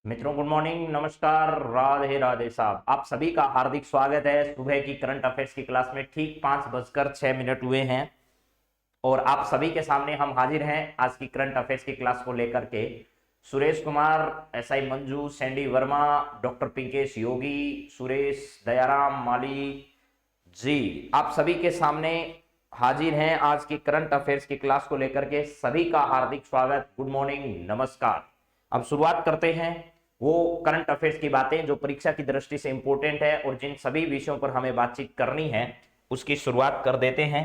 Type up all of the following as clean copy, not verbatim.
मित्रों, good morning, नमस्कार, राधे राधे साहब। आप सभी का हार्दिक स्वागत है। सुबह की करंट अफेयर्स की क्लास में ठीक 5:06 हुए हैं और आप सभी के सामने हम हाजिर हैं आज की करंट अफेयर्स की क्लास को लेकर के। Suresh Kumar, SI Manju, Sandy Verma, doctor Pinkesh Yogi, Suresh Dayaram Mali ji, आप सभी के सामने हाजिर हैं आज की करंट अफेयर्स की क्लास को लेकर के। सभी का हार्दिक स्वागत, गुड मॉर्निंग, नमस्कार। अब शुरुआत करते हैं वो करंट अफेयर्स की बातें जो परीक्षा की दृष्टि से इंपॉर्टेंट है और जिन सभी विषयों पर हमें बातचीत करनी है उसकी शुरुआत कर देते हैं।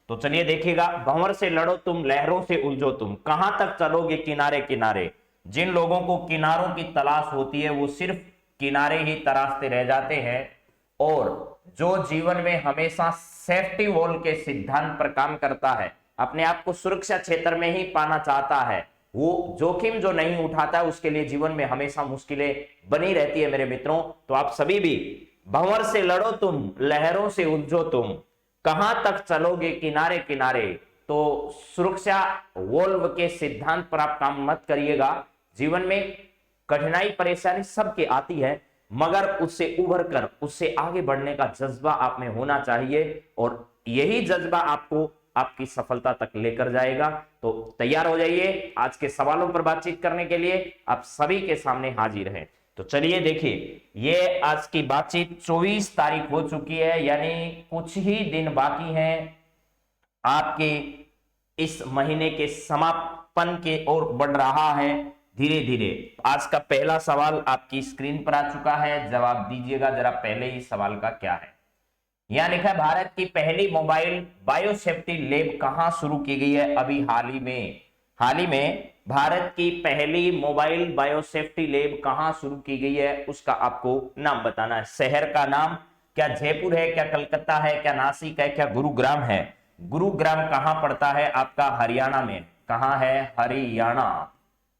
तो चलिए देखिएगा। भंवर से लड़ो तुम, लहरों से उलझो तुम, कहां तक चलोगे किनारे किनारे। जिन लोगों को किनारों की तलाश होती है वो सिर्फ किनारे ही तराशते रह जाते हैं, और जो जीवन में हमेशा सेफ्टी वॉल के सिद्धांत पर काम करता है, अपने आप को सुरक्षा क्षेत्र में ही पाना चाहता है, वो जोखिम जो नहीं उठाता है उसके लिए जीवन में हमेशा मुश्किलें बनी रहती है मेरे मित्रों। तो आप सभी भी भंवर से लड़ो तुम, लहरों से उलझो तुम, कहां तक चलोगे किनारे किनारे। तो सुरक्षा वॉल्व के सिद्धांत पर आप काम मत करिएगा। जीवन में कठिनाई परेशानी सबके आती है, मगर उससे उभर कर उससे आगे बढ़ने का जज्बा आप में होना चाहिए और यही जज्बा आपको आपकी सफलता तक लेकर जाएगा। तो तैयार हो जाइए आज के सवालों पर बातचीत करने के लिए। आप सभी के सामने हाजिर हैं। तो चलिए देखिए, ये आज की बातचीत 24 तारीख हो चुकी है, यानी कुछ ही दिन बाकी हैं आपके इस महीने के समापन के ओर बढ़ रहा है धीरे धीरे। आज का पहला सवाल आपकी स्क्रीन पर आ चुका है, जवाब दीजिएगा जरा पहले ही सवाल का क्या है। यहां लिखा है भारत की पहली मोबाइल बायोसेफ्टी लैब कहां शुरू की गई है अभी हाल ही में भारत की पहली मोबाइल बायोसेफ्टी लैब कहां शुरू की गई है उसका आपको नाम बताना है। शहर का नाम, क्या जयपुर है, क्या कलकत्ता है, क्या नासिक है, क्या गुरुग्राम है। गुरुग्राम कहां पड़ता है आपका? हरियाणा में। कहां है? हरियाणा।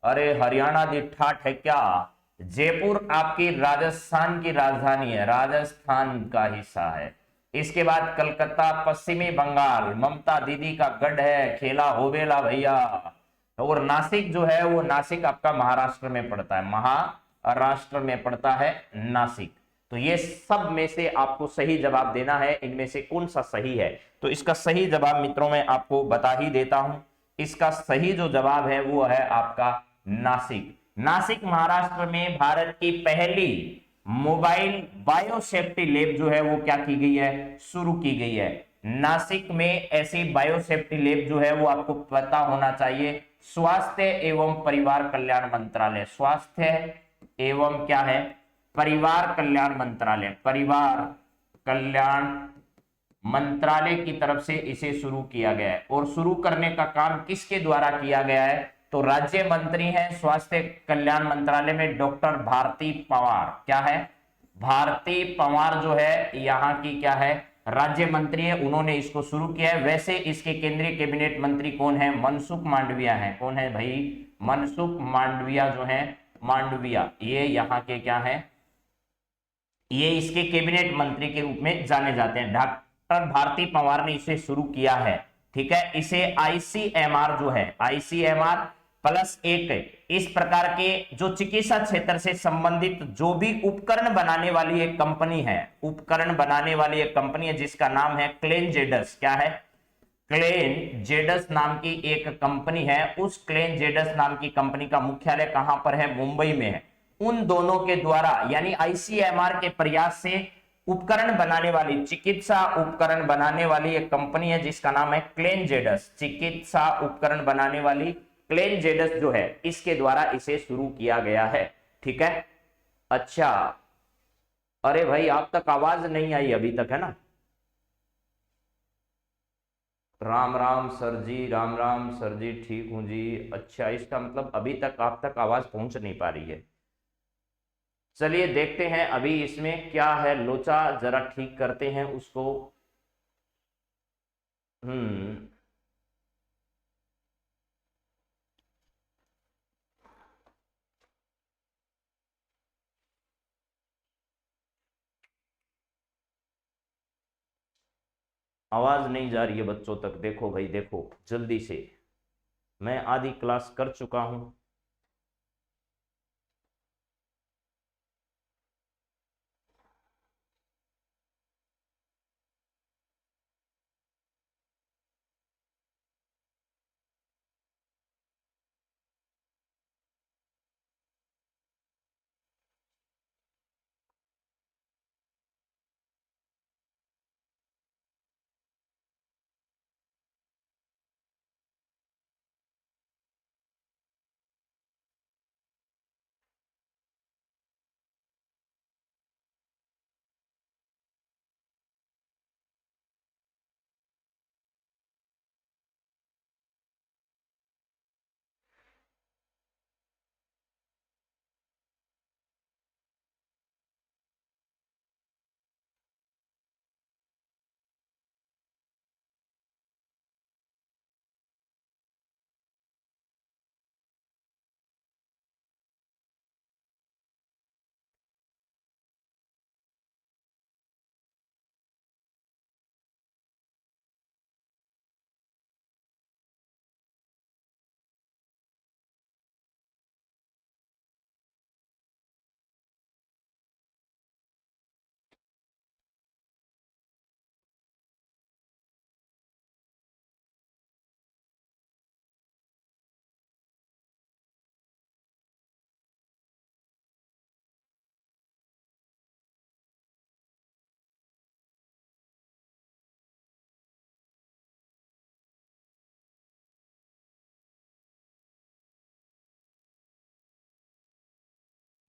अरे हरियाणा दी ठाठ है क्या? जयपुर आपकी राजस्थान की राजधानी है, राजस्थान का हिस्सा है। इसके बाद कलकत्ता पश्चिमी बंगाल, ममता दीदी का गढ़ है, खेला होवेला भैया। और नासिक जो है वो नासिक आपका महाराष्ट्र में पड़ता है, महाराष्ट्र में पड़ता है नासिक। तो ये सब में से आपको सही जवाब देना है, इनमें से कौन सा सही है। तो इसका सही जवाब मित्रों मैं आपको बता ही देता हूं। इसका सही जो जवाब है वो है आपका नासिक। नासिक महाराष्ट्र में भारत की पहली मोबाइल बायोसेफ्टी लैब जो है वो क्या की गई है? शुरू की गई है। नासिक में ऐसी बायोसेफ्टी लैब जो है वो आपको पता होना चाहिए, स्वास्थ्य एवं परिवार कल्याण मंत्रालय। स्वास्थ्य एवं क्या है? परिवार कल्याण मंत्रालय। परिवार कल्याण मंत्रालय की तरफ से इसे शुरू किया गया है। और शुरू करने का काम किसके द्वारा किया गया है? तो राज्य मंत्री हैं स्वास्थ्य कल्याण मंत्रालय में डॉक्टर भारती पवार। क्या है? भारती पवार जो है यहाँ की क्या है? राज्य मंत्री है, उन्होंने इसको शुरू किया है। वैसे इसके केंद्रीय कैबिनेट मंत्री कौन है? मनसुख मांडविया है। कौन है भाई? मनसुख मांडविया जो है, मांडविया, ये यहाँ के क्या है? ये इसके कैबिनेट मंत्री के रूप में जाने जाते हैं। डॉक्टर भारती पवार ने इसे शुरू किया है। ठीक है, इसे आईसीएमआर जो है, आईसीएमआर प्लस एक, इस प्रकार के जो चिकित्सा क्षेत्र से संबंधित जो भी उपकरण बनाने वाली एक कंपनी है, उपकरण बनाने वाली एक कंपनी है जिसका नाम है क्लेन जेडस। क्या है? क्लेन जेडस नाम की एक कंपनी है। उस क्लेन जेडस नाम की कंपनी का मुख्यालय कहां पर है? मुंबई में है। उन दोनों के द्वारा यानी आईसीएमआर के प्रयास से उपकरण बनाने वाली, चिकित्सा उपकरण बनाने वाली एक कंपनी है जिसका नाम है क्लेन जेडस। चिकित्सा उपकरण बनाने वाली क्लेन जेडस जो है, इसके द्वारा इसे शुरू किया गया है। ठीक है, अच्छा। अरे भाई आप तक आवाज नहीं आई अभी तक, है ना? राम राम सर जी, राम राम सर जी, ठीक हूं जी। अच्छा, इसका मतलब अभी तक आप तक आवाज पहुंच नहीं पा रही है। चलिए देखते हैं अभी इसमें क्या है लोचा, जरा ठीक करते हैं उसको। हम्म, आवाज नहीं जा रही है बच्चों तक। देखो भाई, देखो जल्दी से, मैं आधी क्लास कर चुका हूं।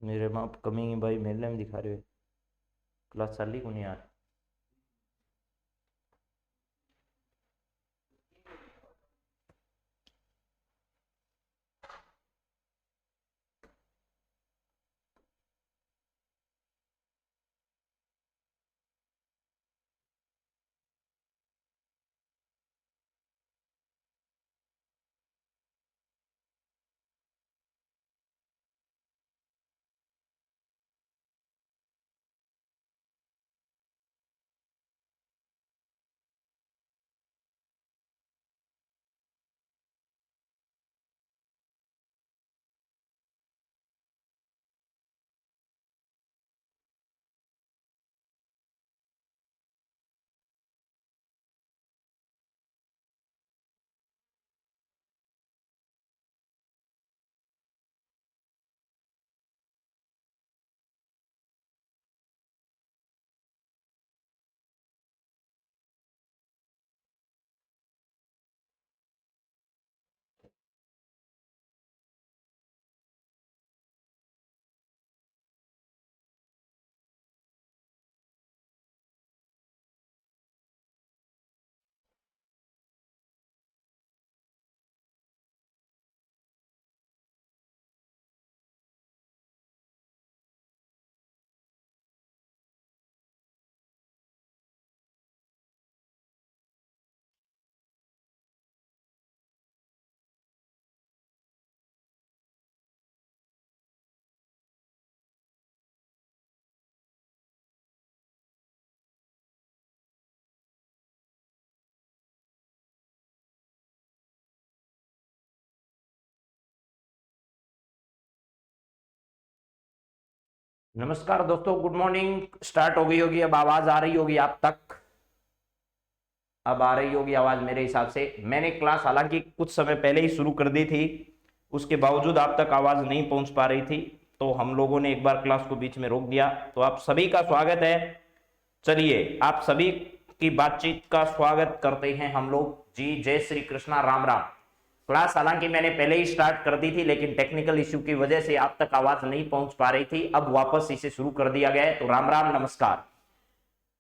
मेरे माँ कमी भाई मेले में दिखा रहे हो क्लास चाली को नहीं यार। नमस्कार दोस्तों, गुड मॉर्निंग। स्टार्ट हो गई होगी, अब आवाज आ रही होगी आप तक। अब आ रही होगी आवाज मेरे हिसाब से। मैंने क्लास हालांकि कुछ समय पहले ही शुरू कर दी थी, उसके बावजूद आप तक आवाज नहीं पहुंच पा रही थी, तो हम लोगों ने एक बार क्लास को बीच में रोक दिया। तो आप सभी का स्वागत है। चलिए, आप सभी की बातचीत का स्वागत करते हैं हम लोग जी। जय श्री कृष्णा, राम राम। क्लास हालांकि मैंने पहले ही स्टार्ट कर दी थी, लेकिन टेक्निकल इश्यू की वजह से आप तक आवाज नहीं पहुंच पा रही थी। अब वापस इसे शुरू कर दिया गया है। तो राम राम, नमस्कार।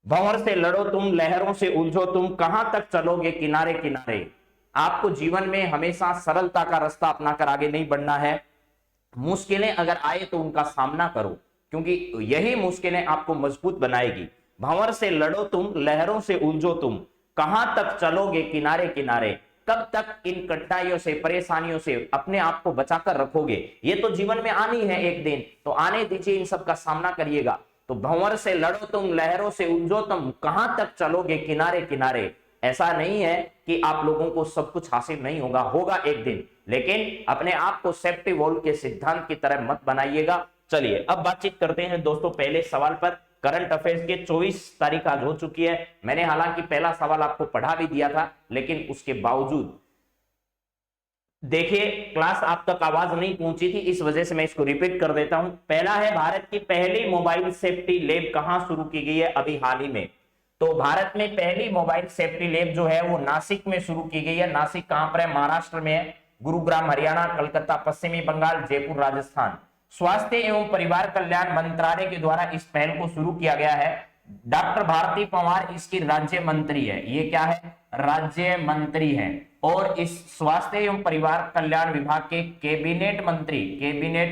भंवर से लड़ो तुम, लहरों से उलझो तुम, कहां तक चलोगे किनारे किनारे। आपको जीवन में हमेशा सरलता का रास्ता अपनाकर आगे नहीं बढ़ना है। मुश्किलें अगर आए तो उनका सामना करो, क्योंकि यही मुश्किलें आपको मजबूत बनाएगी। भंवर से लड़ो तुम, लहरों से उलझो तुम, कहां तक चलोगे किनारे किनारे। कब तक इन कठिनाइयों से, परेशानियों से अपने आप को बचाकर रखोगे। ये तो जीवन में आनी है एक दिन, तो आने दीजिए, इन सब का सामना करिएगा। तो भंवर से लड़ो तुम, लहरों से उलझो तुम, कहां तक चलोगे किनारे किनारे। ऐसा नहीं है कि आप लोगों को सब कुछ हासिल नहीं होगा, होगा एक दिन, लेकिन अपने आप को सेफ्टी वॉल्व के सिद्धांत की तरह मत बनाइएगा। चलिए अब बातचीत करते हैं दोस्तों पहले सवाल पर। करंट अफेयर्स के 24 तारीख आज हो चुकी है। मैंने हालांकि पहला सवाल आपको पढ़ा भी दिया था, लेकिन उसके बावजूद देखिए क्लास आप तक आवाज नहीं पहुंची थी, इस वजह से मैं इसको रिपीट कर देता हूं। पहला है, भारत की पहली मोबाइल सेफ्टी लैब कहां शुरू की गई है अभी हाल ही में। तो भारत में पहली मोबाइल सेफ्टी लैब जो है वो नासिक में शुरू की गई है। नासिक कहां पर है? महाराष्ट्र में है। गुरुग्राम हरियाणा, कलकत्ता पश्चिमी बंगाल, जयपुर राजस्थान। स्वास्थ्य एवं परिवार कल्याण मंत्रालय के द्वारा इस पहल को शुरू किया गया है। डॉक्टर भारती पवार इसकी राज्य मंत्री है। ये क्या है? राज्य मंत्री है। और इस स्वास्थ्य एवं परिवार कल्याण विभाग के कैबिनेट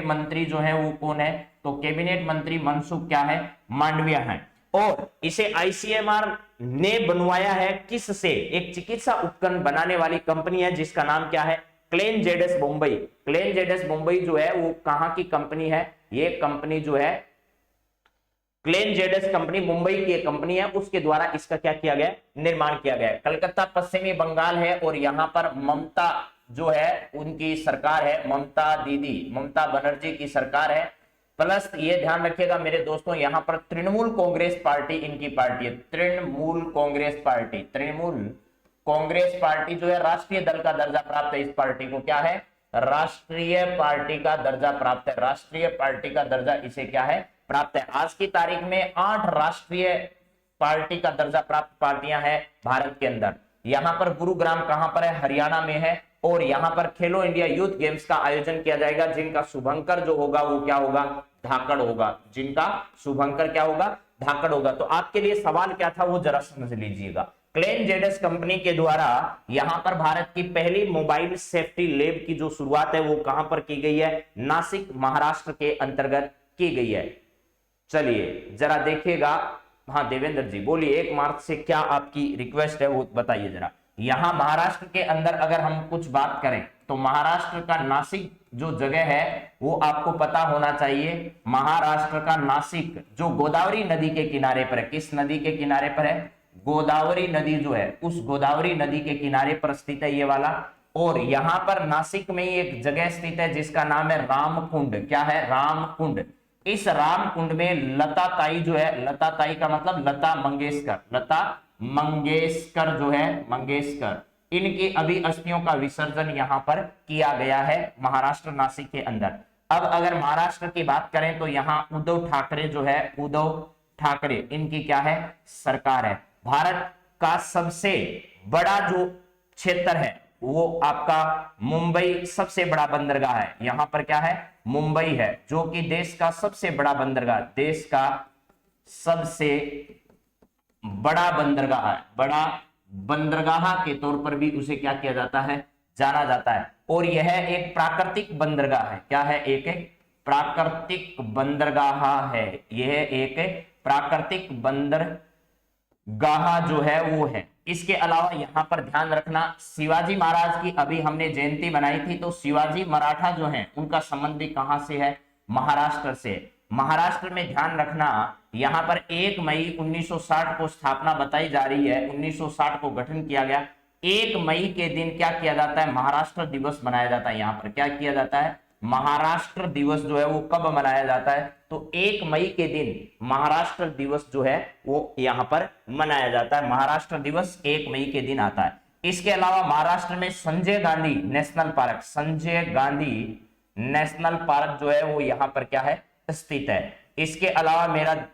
मंत्री जो है वो कौन है? तो कैबिनेट मंत्री मनसुख क्या है? मांडविया है। और इसे आईसीएमआर ने बनवाया है किससे? एक चिकित्सा उपकरण बनाने वाली कंपनी है जिसका नाम क्या है? क्लेन जेडस मुंबई। क्लेन जेडस मुंबई जो है वो कहां की कंपनी है? ये कंपनी जो है क्लेन जेडस कंपनी मुंबई की कंपनी है, उसके द्वारा इसका क्या किया गया? निर्माण किया गया। कलकत्ता पश्चिमी बंगाल है और यहां पर ममता जो है उनकी सरकार है, ममता दीदी, ममता बनर्जी की सरकार है। प्लस ये ध्यान रखिएगा मेरे दोस्तों, यहां पर तृणमूल कांग्रेस पार्टी इनकी पार्टी है। तृणमूल कांग्रेस पार्टी, तृणमूल कांग्रेस पार्टी जो है राष्ट्रीय दल का दर्जा प्राप्त है। इस पार्टी को क्या है? राष्ट्रीय पार्टी का दर्जा प्राप्त है। राष्ट्रीय पार्टी का दर्जा इसे क्या है? प्राप्त है। आज की तारीख में 8 राष्ट्रीय पार्टी का दर्जा प्राप्त पार्टियां हैं भारत के अंदर। यहां पर गुरुग्राम कहां पर है? हरियाणा में है। और यहां पर खेलो इंडिया यूथ गेम्स का आयोजन किया जाएगा, जिनका शुभंकर जो होगा वो क्या होगा? धाकड़ होगा, जिनका शुभंकर क्या होगा, धाकड़ होगा। तो आपके लिए सवाल क्या था वो जरा समझ लीजिएगा। क्लेन जेडस कंपनी के द्वारा यहां पर भारत की पहली मोबाइल सेफ्टी लैब की जो शुरुआत है वो कहां पर की गई है, नासिक महाराष्ट्र के अंतर्गत की गई है। चलिए जरा देखिएगा। हाँ देवेंद्र जी बोलिए, 1 मार्च से क्या आपकी रिक्वेस्ट है वो बताइए जरा। यहां महाराष्ट्र के अंदर अगर हम कुछ बात करें तो महाराष्ट्र का नासिक जो जगह है वो आपको पता होना चाहिए। महाराष्ट्र का नासिक जो गोदावरी नदी के किनारे पर है, किस नदी के किनारे पर है, गोदावरी नदी जो है उस गोदावरी नदी के किनारे पर स्थित है ये वाला। और यहां पर नासिक में ही एक जगह स्थित है जिसका नाम है रामकुंड। क्या है, रामकुंड। इस रामकुंड में लता ताई जो है, लता ताई का मतलब लता मंगेशकर, लता मंगेशकर जो है, मंगेशकर, इनकी अभी अस्थियों का विसर्जन यहां पर किया गया है महाराष्ट्र नासिक के अंदर। अब अगर महाराष्ट्र की बात करें तो यहां उद्धव ठाकरे जो है, उद्धव ठाकरे, इनकी क्या है, सरकार है। भारत का सबसे बड़ा जो क्षेत्र है वो आपका मुंबई सबसे बड़ा बंदरगाह है। यहां पर क्या है, मुंबई है, जो कि देश का सबसे बड़ा बंदरगाह, देश का सबसे बड़ा बंदरगाह है। बड़ा बंदरगाह के तौर पर भी उसे क्या किया जाता है, जाना जाता है। और यह एक प्राकृतिक बंदरगाह है। क्या है, एक प्राकृतिक बंदरगाह है। यह एक प्राकृतिक बंदरगाह जो है वो है। इसके अलावा यहां पर ध्यान रखना, शिवाजी महाराज की अभी हमने जयंती बनाई थी, तो शिवाजी मराठा जो हैं उनका संबंध भी कहां से है, महाराष्ट्र से। महाराष्ट्र में ध्यान रखना, यहां पर 1 मई 1960 को स्थापना बताई जा रही है, 1960 को गठन किया गया। 1 मई के दिन क्या किया जाता है, महाराष्ट्र दिवस मनाया जाता है। यहां पर क्या किया जाता है, महाराष्ट्र दिवस जो है वो कब मनाया जाता है, तो 1 मई के दिन महाराष्ट्र दिवस जो है वो यहां पर मनाया जाता है। महाराष्ट्र दिवस 1 मई के दिन आता है। इसके अलावा महाराष्ट्र में Sanjay Gandhi national park, Sanjay Gandhi national park जो है वो यहां पर क्या है, स्थित है। इसके अलावा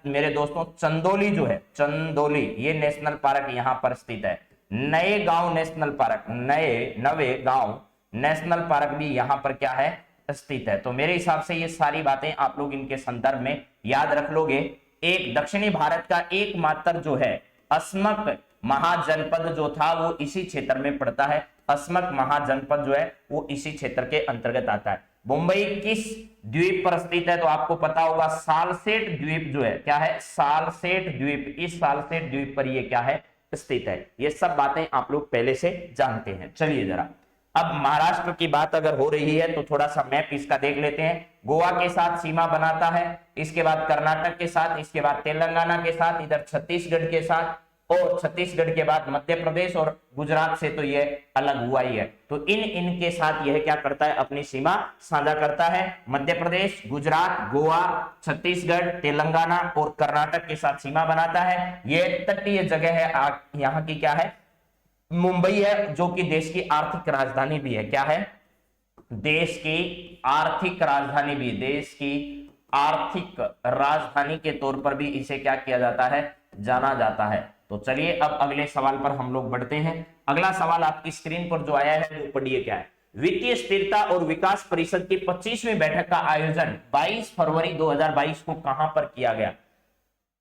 मेरे दोस्तों चंदोली जो है, चंदोली ये नेशनल पार्क यहां पर स्थित है। नए गांव नेशनल पार्क, नवे गांव नेशनल पार्क भी यहां पर क्या है, स्थित है। तो मेरे हिसाब से ये सारी बातें आप लोग इनके संदर्भ में याद रख लोगे। एक दक्षिणी भारत का एकमात्र जो है अस्मक महाजनपद जो था वो इसी क्षेत्र में पड़ता है। अस्मक महाजनपद जो है वो इसी क्षेत्र के अंतर्गत आता है। मुंबई किस द्वीप पर स्थित है, तो आपको पता होगा सालसेट द्वीप जो है, क्या है, सालसेट द्वीप। इस सालसेट द्वीप पर ये क्या है, स्थित है। ये सब बातें आप लोग पहले से जानते हैं। चलिए जरा अब महाराष्ट्र की बात अगर हो रही है तो थोड़ा सा मैप इसका देख लेते हैं। गोवा के साथ सीमा बनाता है, इसके बाद कर्नाटक के साथ, इसके बाद तेलंगाना के साथ, इधर छत्तीसगढ़ के साथ, और छत्तीसगढ़ के बाद मध्य प्रदेश और गुजरात से तो ये अलग हुआ ही है। तो इनके साथ यह क्या करता है, अपनी सीमा साझा करता है। मध्य प्रदेश, गुजरात, गोवा, छत्तीसगढ़, तेलंगाना और कर्नाटक के साथ सीमा बनाता है। ये तटीय जगह है, यहाँ की क्या है, मुंबई है, जो कि देश की आर्थिक राजधानी भी है। क्या है, देश की आर्थिक राजधानी भी, देश की आर्थिक राजधानी के तौर पर भी इसे क्या किया जाता है, जाना जाता है। तो चलिए अब अगले सवाल पर हम लोग बढ़ते हैं। अगला सवाल आपकी स्क्रीन पर जो आया है वो पढ़िए क्या है। वित्तीय स्थिरता और विकास परिषद की 25वीं बैठक का आयोजन 22 फरवरी 2022 को कहां पर किया गया।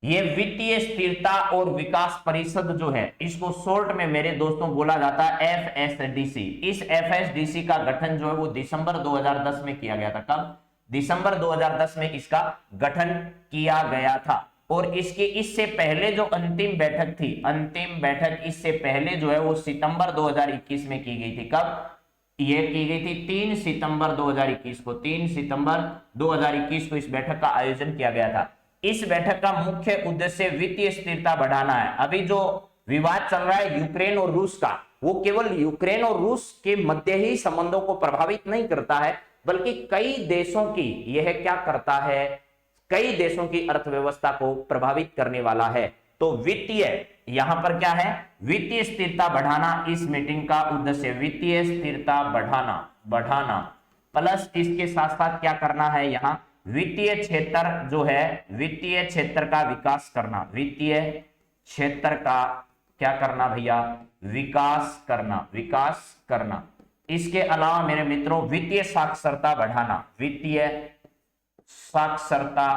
ये वित्तीय स्थिरता और विकास परिषद जो है इसको शॉर्ट में मेरे दोस्तों बोला जाता है एफएसडीसी। इस एफएसडीसी का गठन जो है वो दिसंबर 2010 में किया गया था। कब, दिसंबर 2010 में इसका गठन किया गया था। और इससे पहले जो अंतिम बैठक थी, अंतिम बैठक इससे पहले जो है वो सितंबर 2021 में की गई थी। कब ये की गई थी, 3 सितंबर 2021 को, 3 सितंबर 2021 को इस बैठक का आयोजन किया गया था। इस बैठक का मुख्य उद्देश्य वित्तीय स्थिरता बढ़ाना है। अभी जो विवाद चल रहा है यूक्रेन और रूस का, वो केवल यूक्रेन और रूस के मध्य ही संबंधों को प्रभावित नहीं करता है, बल्कि कई देशों की यह क्या करता है, कई देशों की अर्थव्यवस्था को प्रभावित करने वाला है। तो वित्तीय, यहां पर क्या है, वित्तीय स्थिरता बढ़ाना इस मीटिंग का उद्देश्य, वित्तीय स्थिरता बढ़ाना प्लस इसके साथ साथ क्या करना है, यहां वित्तीय क्षेत्र जो है, वित्तीय क्षेत्र का विकास करना, वित्तीय क्षेत्र का क्या करना भैया, विकास करना। इसके अलावा मेरे मित्रों वित्तीय साक्षरता बढ़ाना, वित्तीय साक्षरता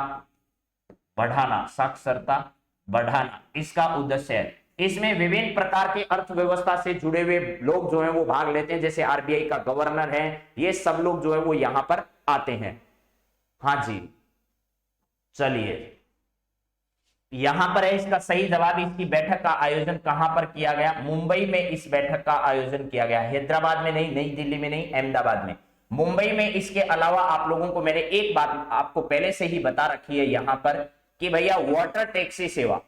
बढ़ाना, साक्षरता बढ़ाना इसका उद्देश्य है। इसमें विभिन्न प्रकार के अर्थव्यवस्था से जुड़े हुए लोग जो हैं वो भाग लेते हैं, जैसे आरबीआई का गवर्नर है, ये सब लोग जो है वो यहां पर आते हैं। हाँ जी, चलिए यहां पर है इसका सही जवाब। इसकी बैठक का आयोजन कहां पर किया गया? मुंबई में इस बैठक का आयोजन किया गया, हैदराबाद में नहीं, नई दिल्ली में नहीं, अहमदाबाद में, मुंबई में। इसके अलावा आप लोगों को मैंने एक बात आपको पहले से ही बता रखी है यहां पर कि भैया वाटर टैक्सी सेवा,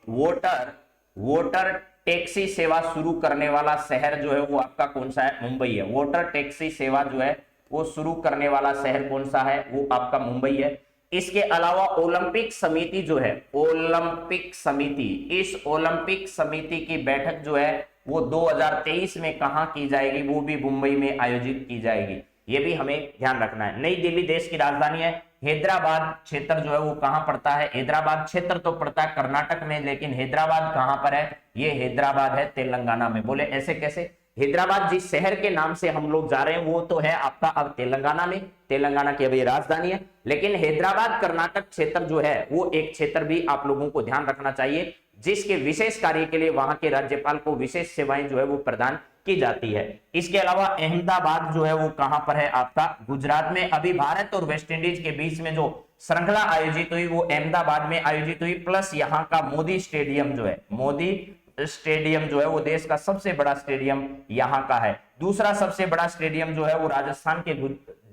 वाटर टैक्सी सेवा शुरू करने वाला शहर जो है वो आपका कौन सा है? मुंबई है। वाटर टैक्सी सेवा जो है वो शुरू करने वाला शहर कौन सा है? वो आपका मुंबई है। इसके अलावा ओलंपिक समिति जो है, ओलंपिक समिति, इस ओलंपिक समिति की बैठक जो है वो 2023 में कहां की जाएगी? वो भी मुंबई में आयोजित की जाएगी। ये भी हमें ध्यान रखना है। नई दिल्ली देश की राजधानी है। हैदराबाद क्षेत्र जो है वो कहां पड़ता है? हैदराबाद क्षेत्र तो पड़ता है कर्नाटक में, लेकिन हैदराबाद कहां पर है? ये हैदराबाद है तेलंगाना में। बोले ऐसे कैसे? हैदराबाद जिस शहर के नाम से हम लोग जा रहे हैं वो तो है आपका अब तेलंगाना में, तेलंगाना की अभी राजधानी है, लेकिन हैदराबाद कर्नाटक क्षेत्र जो है वो एक क्षेत्र भी आप लोगों को ध्यान रखना चाहिए, जिसके विशेष कार्य के लिए वहां के राज्यपाल को विशेष सेवाएं जो है वो प्रदान की जाती है। इसके अलावा अहमदाबाद जो है वो कहां पर है? आपका गुजरात में। अभी भारत और वेस्ट इंडीज के बीच में जो श्रृंखला आयोजित हुई वो अहमदाबाद में आयोजित हुई, प्लस यहाँ का मोदी स्टेडियम जो है, मोदी स्टेडियम जो है वो देश का सबसे बड़ा स्टेडियम यहां का है। दूसरा सबसे बड़ा स्टेडियम जो है वो राजस्थान के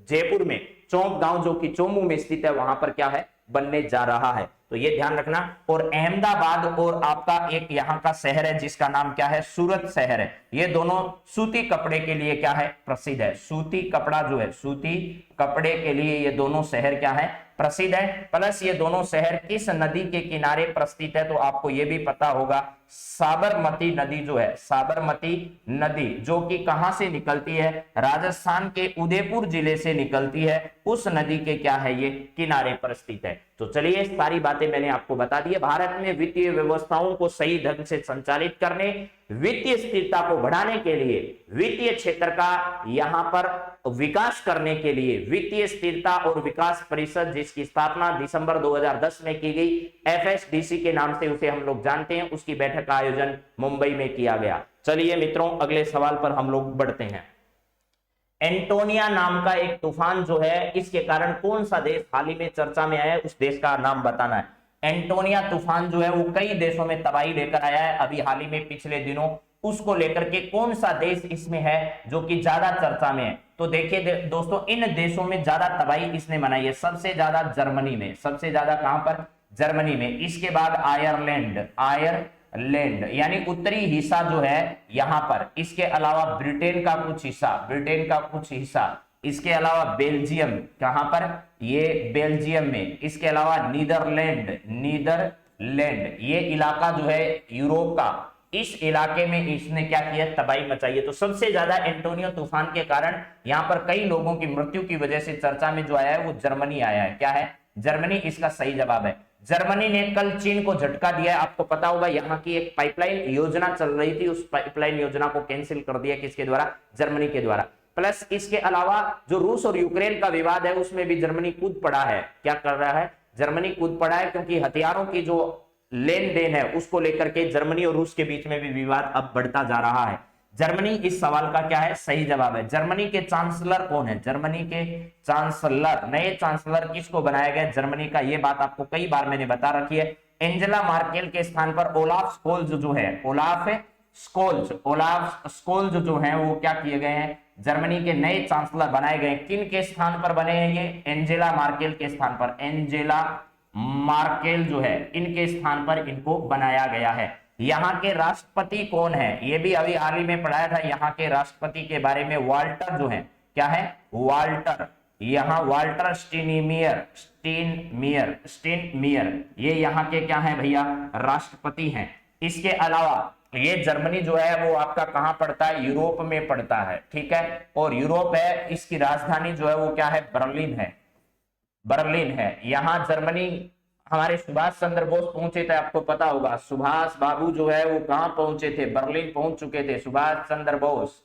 जयपुर में चौक गांव जो कि चोमू में स्थित है वहां पर क्या है? बनने जा रहा है। तो ये ध्यान रखना। और अहमदाबाद और आपका एक यहाँ का शहर है जिसका नाम क्या है? सूरत शहर है। ये दोनों सूती कपड़े के लिए क्या है? प्रसिद्ध है। सूती कपड़ा जो है, सूती कपड़े के लिए ये दोनों शहर क्या है? प्रसिद्ध है। प्लस ये दोनों शहर किस नदी के किनारे प्रस्थित है? तो आपको ये भी पता होगा, साबरमती नदी जो है, साबरमती नदी जो कि कहां से निकलती है? राजस्थान के उदयपुर जिले से निकलती है। उस नदी के क्या है? ये किनारे पर स्थित है। तो चलिए सारी बातें मैंने आपको बता दी है। भारत में वित्तीय व्यवस्थाओं को सही ढंग से संचालित करने, वित्तीय स्थिरता को बढ़ाने के लिए, वित्तीय क्षेत्र का यहां पर विकास करने के लिए वित्तीय स्थिरता और विकास परिषद, जिसकी स्थापना दिसंबर 2010 में की गई, एफएसडीसी के नाम से उसे हम लोग जानते हैं, उसकी बैठक का आयोजन मुंबई में किया गया। चलिए मित्रों अगले सवाल पर हम लोग बढ़ते हैं। एंटोनिया नाम का एक तूफान जो है, इसके कारण कौन सा देश हाल ही में चर्चा में आया है? उस देश का नाम बताना है। एंटोनिया तूफान जो है वो कई देशों में तबाही लेकर आया है अभी हाल ही में पिछले दिनों। उसको लेकर के कौन सा देश इसमें है जो कि ज्यादा चर्चा में है? तो देखिए दोस्तों, इन देशों में ज्यादा तबाही किसने मनाई है? सबसे ज्यादा जर्मनी में। सबसे ज्यादा कहां पर? जर्मनी में। इसके बाद आयरलैंड, आयरलैंड यानी उत्तरी हिस्सा जो है यहां पर। इसके अलावा ब्रिटेन का कुछ हिस्सा, ब्रिटेन का कुछ हिस्सा। इसके अलावा बेल्जियम, कहां पर? ये बेल्जियम में। इसके अलावा नीदरलैंड, नीदरलैंड ये इलाका जो है यूरोप का, इस इलाके में इसने क्या किया? तबाही मचाई है। तो सबसे ज्यादा एंटोनियो तूफान के कारण यहां पर कई लोगों की मृत्यु की वजह से चर्चा में जो आया है वो जर्मनी आया है। क्या है? जर्मनी इसका सही जवाब है। जर्मनी ने कल चीन को झटका दिया है। आपको पता होगा यहाँ की एक पाइपलाइन योजना चल रही थी, उस पाइपलाइन योजना को कैंसिल कर दिया। किसके द्वारा? जर्मनी के द्वारा। प्लस इसके अलावा जो रूस और यूक्रेन का विवाद है उसमें भी जर्मनी कूद पड़ा है। क्या कर रहा है? जर्मनी कूद पड़ा है, क्योंकि हथियारों की जो लेन देन है उसको लेकर के जर्मनी और रूस के बीच में भी विवाद अब बढ़ता जा रहा है। जर्मनी इस सवाल का क्या है? सही जवाब है। जर्मनी के चांसलर कौन है? जर्मनी के चांसलर, नए चांसलर किसको बनाया गया जर्मनी का? ये बात आपको कई बार मैंने बता रखी है। एंजेला मार्केल के स्थान पर ओलाफ स्कोल्ज जो है, ओलाफ स्कोल्ज जो है वो क्या किए गए हैं? जर्मनी के नए चांसलर बनाए गए। किन के स्थान पर बने हैं ये? एंजेला मार्केल के स्थान पर। एंजेला मार्केल जो है इनके स्थान पर इनको बनाया गया है। यहाँ के राष्ट्रपति कौन है? ये भी अभी हाल ही में पढ़ाया था यहाँ के राष्ट्रपति के बारे में। वाल्टर जो है, क्या है? वाल्टर, यहाँ वाल्टर स्टीनमियर ये यहाँ के क्या है भैया? राष्ट्रपति हैं। इसके अलावा ये जर्मनी जो है वो आपका कहां पड़ता है? यूरोप में पड़ता है। ठीक है, और यूरोप है, इसकी राजधानी जो है वो क्या है? बर्लिन है, बर्लिन है। यहाँ जर्मनी हमारे सुभाष चंद्र बोस पहुंचे थे, आपको पता होगा। सुभाष बाबू जो है वो कहां पहुंचे थे? बर्लिन पहुंच चुके थे सुभाष चंद्र बोस।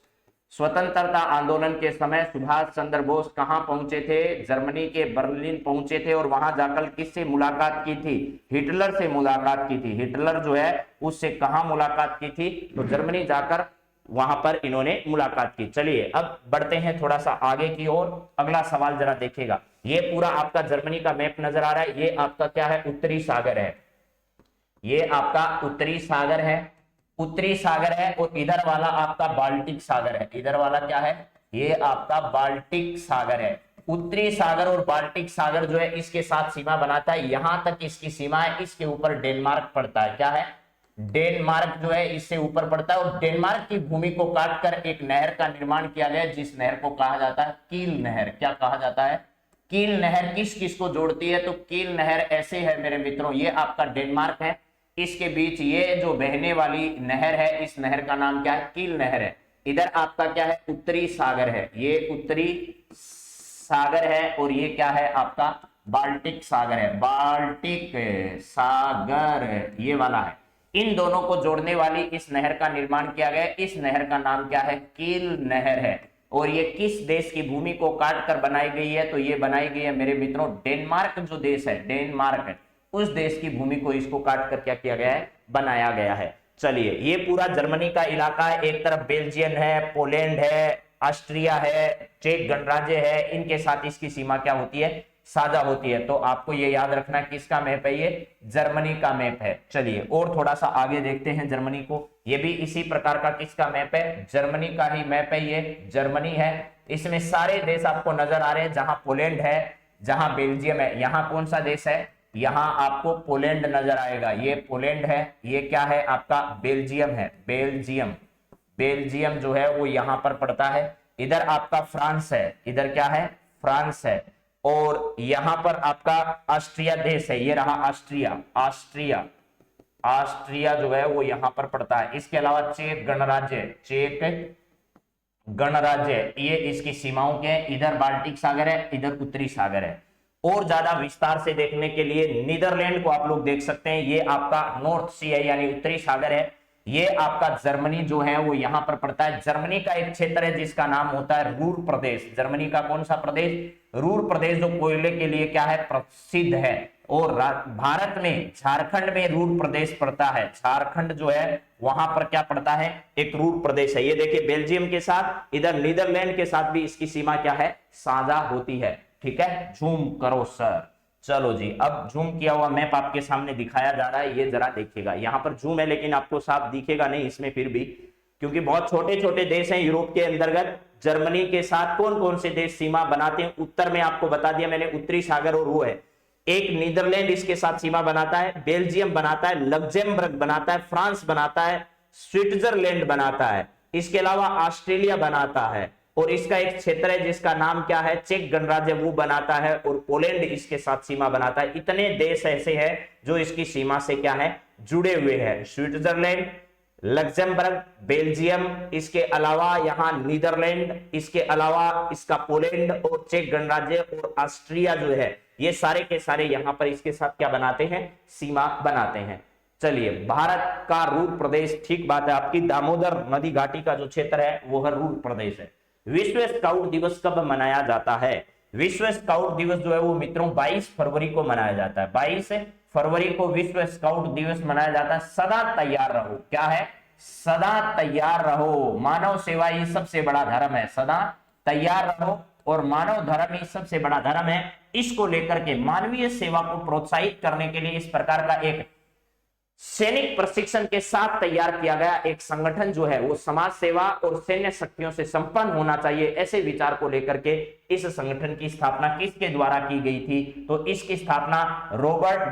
स्वतंत्रता आंदोलन के समय सुभाष चंद्र बोस कहां पहुंचे थे? जर्मनी के बर्लिन पहुंचे थे और वहां जाकर किससे मुलाकात की थी? हिटलर से मुलाकात की थी। हिटलर जो है उससे कहां मुलाकात की थी? तो जर्मनी जाकर वहां पर इन्होंने मुलाकात की। चलिए अब बढ़ते हैं थोड़ा सा आगे की ओर। अगला सवाल जरा देखिएगा। ये पूरा आपका जर्मनी का मैप नजर आ रहा है। ये आपका क्या है? उत्तरी सागर है। ये आपका उत्तरी सागर है, उत्तरी सागर है। और इधर वाला आपका बाल्टिक सागर है। इधर वाला क्या है? ये आपका बाल्टिक सागर है। उत्तरी सागर और बाल्टिक सागर जो है इसके साथ सीमा बनाता है। यहां तक इसकी सीमा है। इसके ऊपर डेनमार्क पड़ता है। क्या है? डेनमार्क जो है इससे ऊपर पड़ता है। और डेनमार्क की भूमि को काटकर एक नहर का निर्माण किया गया, जिस नहर को कहा जाता है कील नहर। क्या कहा जाता है? कील नहर। किस किस को जोड़ती है? तो कील नहर ऐसे है मेरे मित्रों, ये आपका डेनमार्क है, इसके बीच ये जो बहने वाली नहर है, इस नहर का नाम क्या है? कील नहर है। इधर आपका क्या है? उत्तरी सागर है। ये उत्तरी सागर है। और ये क्या है? आपका बाल्टिक सागर है। बाल्टिक सागर ये वाला है। इन दोनों को जोड़ने वाली इस नहर का निर्माण किया गया। इस नहर का नाम क्या है? कील नहर है। और ये किस देश की भूमि को काट कर बनाई गई है? तो ये बनाई गई है मेरे मित्रों डेनमार्क जो देश है, डेनमार्क है, उस देश की भूमि को इसको काट कर क्या किया गया है? बनाया गया है। चलिए ये पूरा जर्मनी का इलाका है। एक तरफ बेल्जियम है, पोलैंड है, ऑस्ट्रिया है, चेक गणराज्य है। इनके साथ इसकी सीमा क्या होती है? साझा होती है। तो आपको ये याद रखना किसका मैप है? ये जर्मनी का मैप है। चलिए और थोड़ा सा आगे देखते हैं जर्मनी को। ये भी इसी प्रकार का किसका मैप है? जर्मनी का ही मैप है। ये जर्मनी है। इसमें सारे देश आपको नजर आ रहे हैं। जहां पोलैंड है, जहां बेल्जियम है, यहां कौन सा देश है? यहां आपको पोलैंड नजर आएगा। ये पोलैंड है। ये क्या है? आपका बेल्जियम है। बेल्जियम, बेल्जियम जो है वो यहां पर पड़ता है। इधर आपका फ्रांस है। इधर क्या है? फ्रांस है। और यहां पर आपका ऑस्ट्रिया देश है। ये रहा ऑस्ट्रिया। ऑस्ट्रिया, ऑस्ट्रिया जो है वो यहां पर पड़ता है। इसके अलावा चेक गणराज्य, चेक गणराज्य, ये इसकी सीमाओं के हैं। इधर बाल्टिक सागर है, इधर उत्तरी सागर है। और ज्यादा विस्तार से देखने के लिए नीदरलैंड को आप लोग देख सकते हैं। ये आपका नॉर्थ सी है, यानी उत्तरी सागर है। ये आपका जर्मनी जो है वो यहां पर पड़ता है। जर्मनी का एक क्षेत्र है जिसका नाम होता है रूर प्रदेश। जर्मनी का कौन सा प्रदेश? रूर प्रदेश, जो कोयले के लिए क्या है? प्रसिद्ध है। और भारत में झारखंड में रूर प्रदेश पड़ता है। झारखंड जो है वहां पर क्या पड़ता है? एक रूर प्रदेश है। ये देखिए बेल्जियम के साथ, इधर नीदरलैंड के साथ भी इसकी सीमा क्या है? साझा होती है। ठीक है, जूम करो सर। चलो जी, अब जूम किया हुआ मैप आपके सामने दिखाया जा रहा है। ये जरा देखिएगा, यहाँ पर जूम है लेकिन आपको साफ दिखेगा नहीं इसमें फिर भी, क्योंकि बहुत छोटे छोटे देश हैं यूरोप के अंतर्गत। जर्मनी के साथ कौन कौन से देश सीमा बनाते हैं? उत्तर में आपको बता दिया मैंने, उत्तरी सागर और वो है। एक नीदरलैंड इसके साथ सीमा बनाता है, बेल्जियम बनाता है, लग्जेमबर्ग बनाता है, फ्रांस बनाता है, स्विट्जरलैंड बनाता है, इसके अलावा ऑस्ट्रेलिया बनाता है। और इसका एक क्षेत्र है जिसका नाम क्या है? चेक गणराज्य, वो बनाता है। और पोलैंड इसके साथ सीमा बनाता है। इतने देश ऐसे हैं जो इसकी सीमा से क्या है? जुड़े हुए हैं। स्विट्जरलैंड, लग्जमबर्ग, बेल्जियम, इसके अलावा यहां नीदरलैंड, इसके अलावा इसका पोलैंड और चेक गणराज्य और ऑस्ट्रिया जो है, ये सारे के सारे यहां पर इसके साथ क्या बनाते हैं? सीमा बनाते हैं। चलिए, भारत का रूर प्रदेश, ठीक बात है आपकी, दामोदर नदी घाटी का जो क्षेत्र है वो है रूर प्रदेश है। विश्व स्काउट दिवस कब मनाया जाता है? विश्व स्काउट दिवस जो है वो मित्रों 22 फरवरी को मनाया जाता है। 22 फरवरी को विश्व स्काउट दिवस मनाया जाता है। सदा तैयार रहो। क्या है? सदा तैयार रहो। मानव सेवा ही सबसे बड़ा धर्म है। सदा तैयार रहो। और मानव धर्म ही सबसे बड़ा धर्म है। इसको लेकर के मानवीय सेवा को प्रोत्साहित करने के लिए इस प्रकार का एक सैनिक प्रशिक्षण के साथ तैयार किया गया एक संगठन जो है वो समाज सेवा और सैन्य शक्तियों से संपन्न होना चाहिए, ऐसे विचार को लेकर के इस संगठन की स्थापना किसके द्वारा की गई थी? तो इसकी स्थापना रॉबर्ट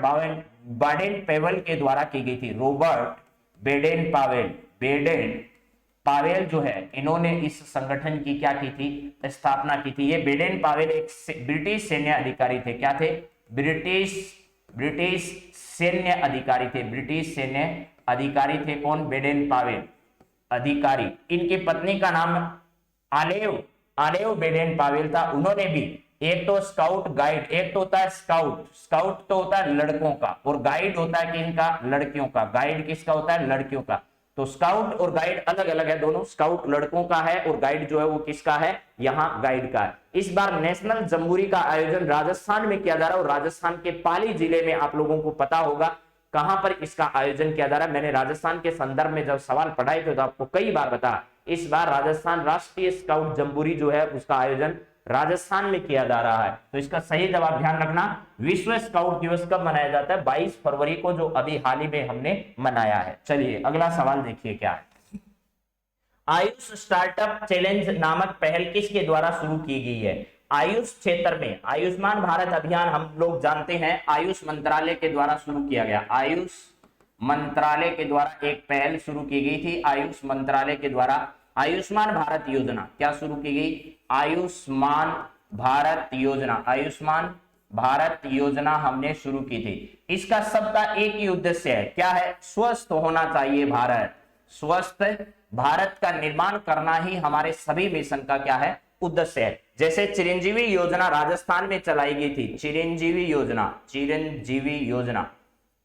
बाडेन पावेल के द्वारा की गई थी। Robert Baden Powell, Baden Powell जो है, इन्होंने इस संगठन की क्या की थी? स्थापना की थी। ये बेडेन पावेल एक ब्रिटिश सैन्य अधिकारी थे। क्या थे? ब्रिटिश सैन्य अधिकारी थे। ब्रिटिश सैन्य अधिकारी थे। कौन? बेडेन पावेल अधिकारी। इनकी पत्नी का नाम आलेव बेडेन पावेल था। उन्होंने भी एक तो स्काउट गाइड, एक तो होता है स्काउट तो होता है लड़कों का, और गाइड होता है कि इनका लड़कियों का। गाइड किसका होता है? लड़कियों का। तो स्काउट और गाइड अलग अलग है दोनों, स्काउट लड़कों का है और गाइड जो है वो किसका है, यहाँ गाइड का है। इस बार नेशनल जम्बूरी का आयोजन राजस्थान में किया जा रहा है और राजस्थान के पाली जिले में, आप लोगों को पता होगा कहां पर इसका आयोजन किया जा रहा है। मैंने राजस्थान के संदर्भ में जब सवाल पढ़ाए थे तो आपको कई बार बताया, इस बार राजस्थान राष्ट्रीय स्काउट जम्बूरी जो है उसका आयोजन राजस्थान में किया जा रहा है। तो इसका सही जवाब ध्यान रखना, विश्व स्काउट दिवस कब मनाया जाता है, 22 फरवरी को, जो अभी हाल ही में हमने मनाया है। चलिए अगला सवाल देखिए क्या है। आयुष स्टार्टअप चैलेंज नामक पहल किसके द्वारा शुरू की गई है। आयुष क्षेत्र में आयुष्मान भारत अभियान हम लोग जानते हैं आयुष मंत्रालय के द्वारा शुरू किया गया। आयुष मंत्रालय के द्वारा एक पहल शुरू की गई थी, आयुष मंत्रालय के द्वारा आयुष्मान भारत योजना क्या शुरू की गई, आयुष्मान भारत योजना, आयुष्मान भारत योजना हमने शुरू की थी। इसका सबका एक ही उद्देश्य है, क्या है, स्वस्थ होना चाहिए भारत, स्वस्थ भारत का निर्माण करना ही हमारे सभी मिशन का क्या है, उद्देश्य है। जैसे चिरंजीवी योजना राजस्थान में चलाई गई थी, चिरंजीवी योजना, चिरंजीवी योजना,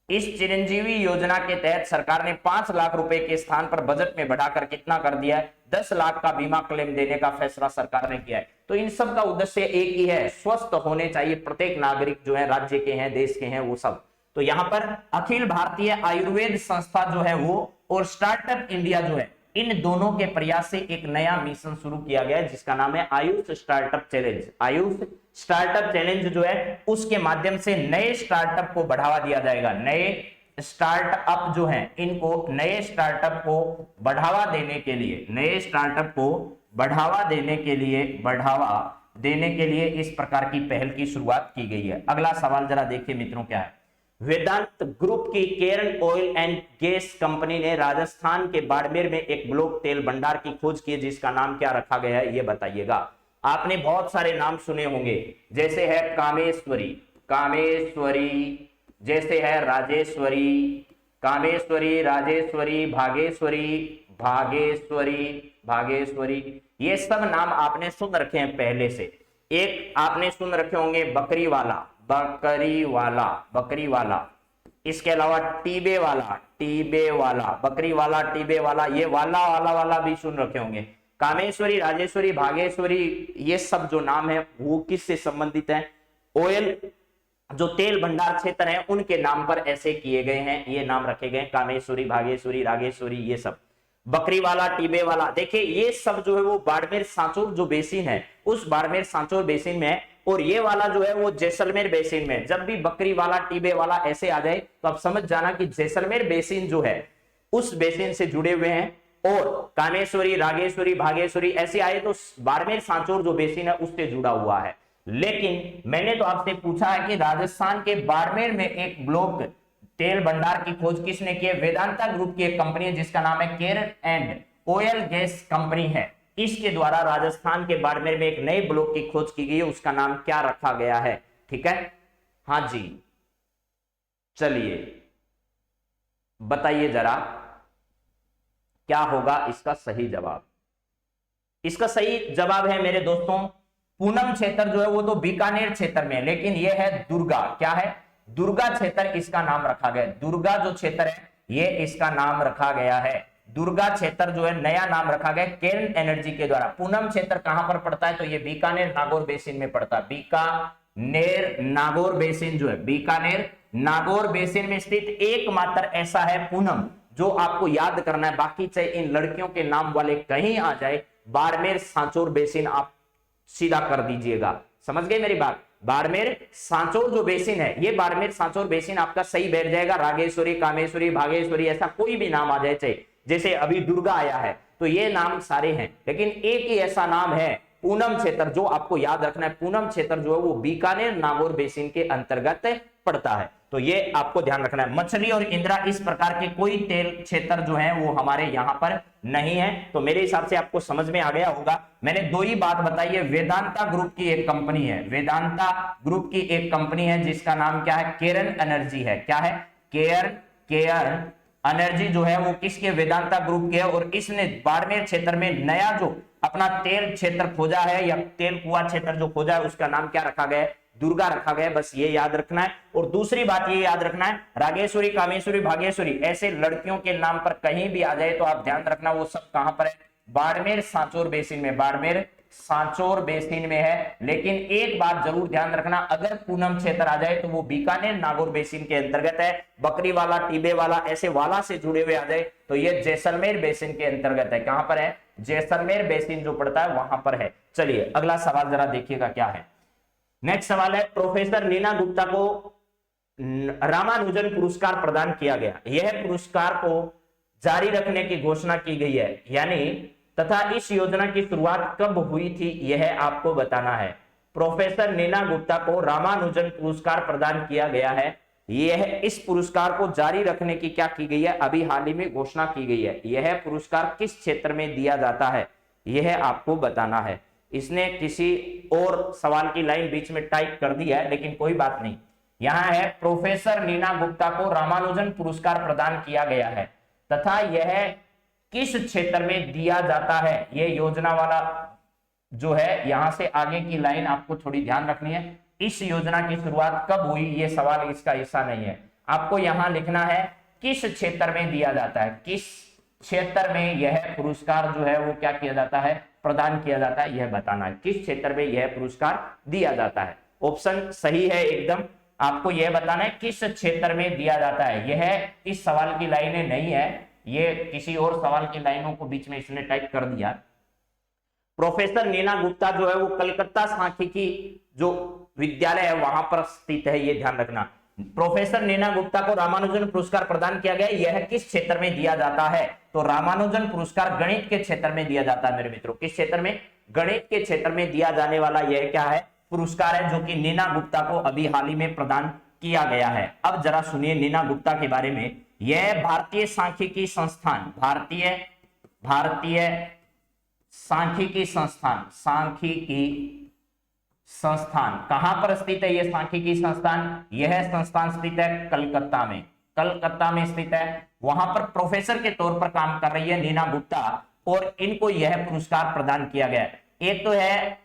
इस चिरंजीवी योजना के तहत सरकार ने 5 लाख रुपए के स्थान पर बजट में बढ़ाकर कितना कर दिया है, 10 लाख का बीमा क्लेम देने का फैसला सरकार ने किया है। तो इन सब का उद्देश्य एक ही है, स्वस्थ होने चाहिए प्रत्येक नागरिक, जो है राज्य के हैं, देश के हैं, वो सब। तो यहाँ पर अखिल भारतीय आयुर्वेद संस्था जो है वो और स्टार्टअप इंडिया जो है, इन दोनों के प्रयास से एक नया मिशन शुरू किया गया है जिसका नाम है Ayush startup challenge. Ayush startup challenge जो है उसके माध्यम से नए स्टार्टअप को बढ़ावा दिया जाएगा। नए स्टार्टअप जो हैं इनको, नए स्टार्टअप को बढ़ावा देने के लिए, नए स्टार्टअप को बढ़ावा देने के लिए, बढ़ावा देने के लिए इस प्रकार की पहल की शुरुआत की गई है। अगला सवाल जरा देखिए मित्रों क्या है। वेदांत ग्रुप की केरन ऑयल एंड गैस कंपनी ने राजस्थान के बाड़मेर में एक ब्लॉक तेल भंडार की खोज की है जिसका नाम क्या रखा गया है, ये बताइएगा। आपने बहुत सारे नाम सुने होंगे, जैसे है कामेश्वरी, कामेश्वरी, जैसे है राजेश्वरी, कामेश्वरी, राजेश्वरी, भागेश्वरी, भागेश्वरी, भागेश्वरी, ये सब नाम आपने सुन रखे हैं पहले से। एक आपने सुन रखे होंगे बकरी वाला, बकरी वाला, बकरी वाला, इसके अलावा टीबे वाला, टीबे वाला, बकरी वाला, टीबे वाला, ये वाला वाला वाला भी सुन रखे होंगे। कामेश्वरी, राजेश्वरी, भागेश्वरी, ये सब जो नाम है वो किससे संबंधित है, ऑयल जो तेल भंडार क्षेत्र है उनके नाम पर ऐसे किए गए हैं, ये नाम रखे गए, कामेश्वरी, भागेश्वरी, रागेश्वरी, ये सब। बकरी वाला, टीबे वाला, देखिए ये सब जो है वो बाड़मेर सांचौर जो बेसिन है उस बाड़मेर सांचौर बेसिन में है, और ये वाला जो है वो जैसलमेर बेसिन में। जब भी बकरी वाला, टीबे वाला ऐसे आ जाए तो आप समझ जाना कि जैसलमेर बेसिन जो है उस बेसिन से जुड़े हुए हैं, और कामेश्वरी, रागेश्वरी, भागेश्वरी ऐसे आए तो बाड़मेर सांचौर जो बेसिन है उससे जुड़ा हुआ है। लेकिन मैंने तो आपसे पूछा है कि राजस्थान के बाड़मेर में एक ब्लॉक तेल भंडार की खोज किसने की है, वेदांता ग्रुप की एक कंपनी है जिसका नाम है केरन एंड ऑयल गैस कंपनी है, इसके द्वारा राजस्थान के बाड़मेर में एक नए ब्लॉक की खोज की गई है, उसका नाम क्या रखा गया है, ठीक है। हाँ जी, चलिए बताइए जरा क्या होगा इसका सही जवाब। इसका सही जवाब है मेरे दोस्तों, पूनम क्षेत्र जो है वो तो बीकानेर क्षेत्र में है, लेकिन यह है दुर्गा, क्या है, दुर्गा क्षेत्र इसका नाम रखा गया। दुर्गा जो क्षेत्र है ये इसका नाम रखा गया है, दुर्गा क्षेत्र जो है नया नाम रखा गया केरन एनर्जी के द्वारा। पूनम क्षेत्र कहां पर पड़ता है, तो ये बीकानेर नागौर बेसिन में पड़ता है। बीकानेर नागौर बेसिन जो है, बीकानेर नागौर बेसिन में स्थित एकमात्र ऐसा है पूनम जो आपको याद करना है, बाकी चाहे इन लड़कियों के नाम वाले कहीं आ जाए, बाड़मेर सांचौर बेसिन आप सीधा कर दीजिएगा। समझ गए मेरी बात, बाड़मेर सांचौर जो बेसिन है ये बाड़मेर सांचौर बेसिन आपका सही बैठ जाएगा। रागेश्वरी, कामेश्वरी, भागेश्वरी ऐसा कोई भी नाम आ जाए, चाहे जैसे अभी दुर्गा आया है तो ये नाम सारे हैं, लेकिन एक ही ऐसा नाम है पूनम क्षेत्र जो आपको याद रखना है। पूनम क्षेत्र जो है वो बीकानेर नागौर बेसिन के अंतर्गत पड़ता है, तो ये आपको ध्यान रखना है। मछली और इंदिरा इस प्रकार के कोई तेल क्षेत्र जो है वो हमारे यहाँ पर नहीं है, तो मेरे हिसाब से आपको समझ में आ गया होगा। मैंने दो ही बात बताई है, वेदांता ग्रुप की एक कंपनी है, वेदांता ग्रुप की एक कंपनी है जिसका नाम क्या है, केरन एनर्जी है। क्या है, केरन एनर्जी जो है वो किसके, वेदांता ग्रुप के है, और इसने बाड़मेर क्षेत्र में नया जो अपना तेल क्षेत्र खोजा है या तेल कुआं क्षेत्र जो खोजा है उसका नाम क्या रखा गया है, दुर्गा रखा गया है, बस ये याद रखना है। और दूसरी बात ये याद रखना है, रागेश्वरी, कामेश्वरी, भागेश्वरी ऐसे लड़कियों के नाम पर कहीं भी आ जाए तो आप ध्यान रखना वो सब कहां पर है, बाड़मेर सांचौर बेसिन में, बाड़मेर सांचौर बेसिन में है। लेकिन एक बात जरूर ध्यान रखना, अगर पूनम क्षेत्र आ जाए तो वो बीकानेर नागौर बेसिन के अंतर्गत है। बकरीवाला, टिबेवाला ऐसे वाला से जुड़े हुए आ जाए तो ये जैसलमेर बेसिन के अंतर्गत है। कहां पर है, जैसलमेर बेसिन जो पड़ता है वहां पर है। चलिए अगला सवाल जरा देखिएगा क्या है। नेक्स्ट सवाल है, प्रोफेसर नीना गुप्ता को रामानुजन पुरस्कार प्रदान किया गया, यह पुरस्कार को जारी रखने की घोषणा की गई है, यानी तथा इस योजना की शुरुआत कब हुई थी यह आपको बताना है। प्रोफेसर नीना गुप्ता को रामानुजन पुरस्कार प्रदान किया गया है, यह इस पुरस्कार को जारी रखने की क्या की गई है, अभी हाल ही में घोषणा की गई है। यह पुरस्कार किस क्षेत्र में दिया जाता है यह आपको बताना है। इसने किसी और सवाल की लाइन बीच में टाइप कर दी है, लेकिन कोई बात नहीं। यहां है प्रोफेसर नीना गुप्ता को रामानुजन पुरस्कार प्रदान किया गया है तथा यह किस क्षेत्र में दिया जाता है, यह योजना वाला जो है, यहां से आगे की लाइन आपको थोड़ी ध्यान रखनी है। इस योजना की शुरुआत कब हुई, यह सवाल इसका हिस्सा नहीं है। आपको यहां लिखना है किस क्षेत्र में दिया जाता है, किस क्षेत्र में यह पुरस्कार जो है वो क्या किया जाता है, प्रदान किया जाता है, यह बताना है किस क्षेत्र में यह पुरस्कार दिया जाता है। ऑप्शन सही है एकदम, आपको यह बताना है किस क्षेत्र में दिया जाता है। यह इस सवाल की लाइनें नहीं है, ये किसी और सवाल की लाइनों को बीच में इसने टाइप कर दिया। प्रोफेसर नीना गुप्ता जो है वो कलकत्ता सांख्यिकी जो विद्यालय है वहां पर स्थित है, ये ध्यान रखना। प्रोफेसर नीना गुप्ता को रामानुजन पुरस्कार प्रदान किया गया, यह किस क्षेत्र में दिया जाता है, तो रामानुजन पुरस्कार गणित के क्षेत्र में दिया जाता है मेरे मित्रों। किस क्षेत्र में, गणित के क्षेत्र में दिया जाने वाला यह क्या है, पुरस्कार है, जो कि नीना गुप्ता को अभी हाल ही में प्रदान किया गया है। अब जरा सुनिए नीना गुप्ता के बारे में। यह भारतीय सांख्यिकी संस्थान, भारतीय सांख्यिकी संस्थान कहां पर स्थित है, यह सांख्यिकी संस्थान, यह संस्थान स्थित है कलकत्ता में, कलकत्ता में स्थित है। वहां पर प्रोफेसर के तौर पर काम कर रही है नीना गुप्ता और इनको यह पुरस्कार प्रदान किया गया है। एक तो है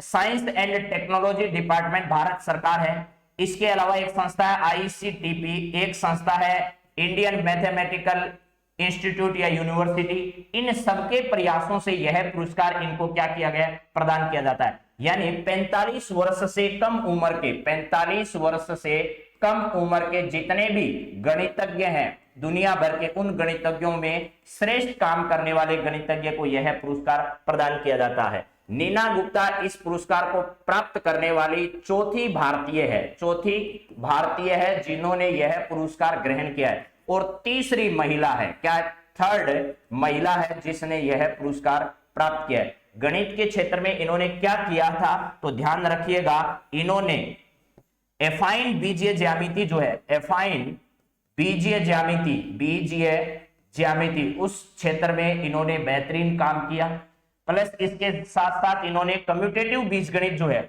science and technology department, Bharat सरकार है। इसके अलावा एक संस्था है आईसीटीपी, एक संस्था है इंडियन मैथमेटिकल इंस्टीट्यूट या यूनिवर्सिटी। इन सबके प्रयासों से यह पुरस्कार इनको क्या किया गया, प्रदान किया जाता है। यानी 45 वर्ष से कम उम्र के, 45 वर्ष से कम उम्र के जितने भी गणितज्ञ हैं दुनिया भर के, उन गणितज्ञों में श्रेष्ठ काम करने वाले गणितज्ञ को यह पुरस्कार प्रदान किया जाता है। नीना गुप्ता इस पुरस्कार को प्राप्त करने वाली चौथी भारतीय है जिन्होंने यह पुरस्कार ग्रहण किया है, और तीसरी महिला है, क्या, थर्ड महिला है जिसने यह पुरस्कार प्राप्त किया है। गणित के क्षेत्र में इन्होंने क्या किया था, तो ध्यान रखिएगा, इन्होंने एफाइन बीजीय ज्यामिति जो है, एफाइन बीजीय ज्यामिति उस क्षेत्र में इन्होंने बेहतरीन काम किया। प्लस इसके साथ साथ इन्होंने कम्यूटेटिव बीजगणित जो है,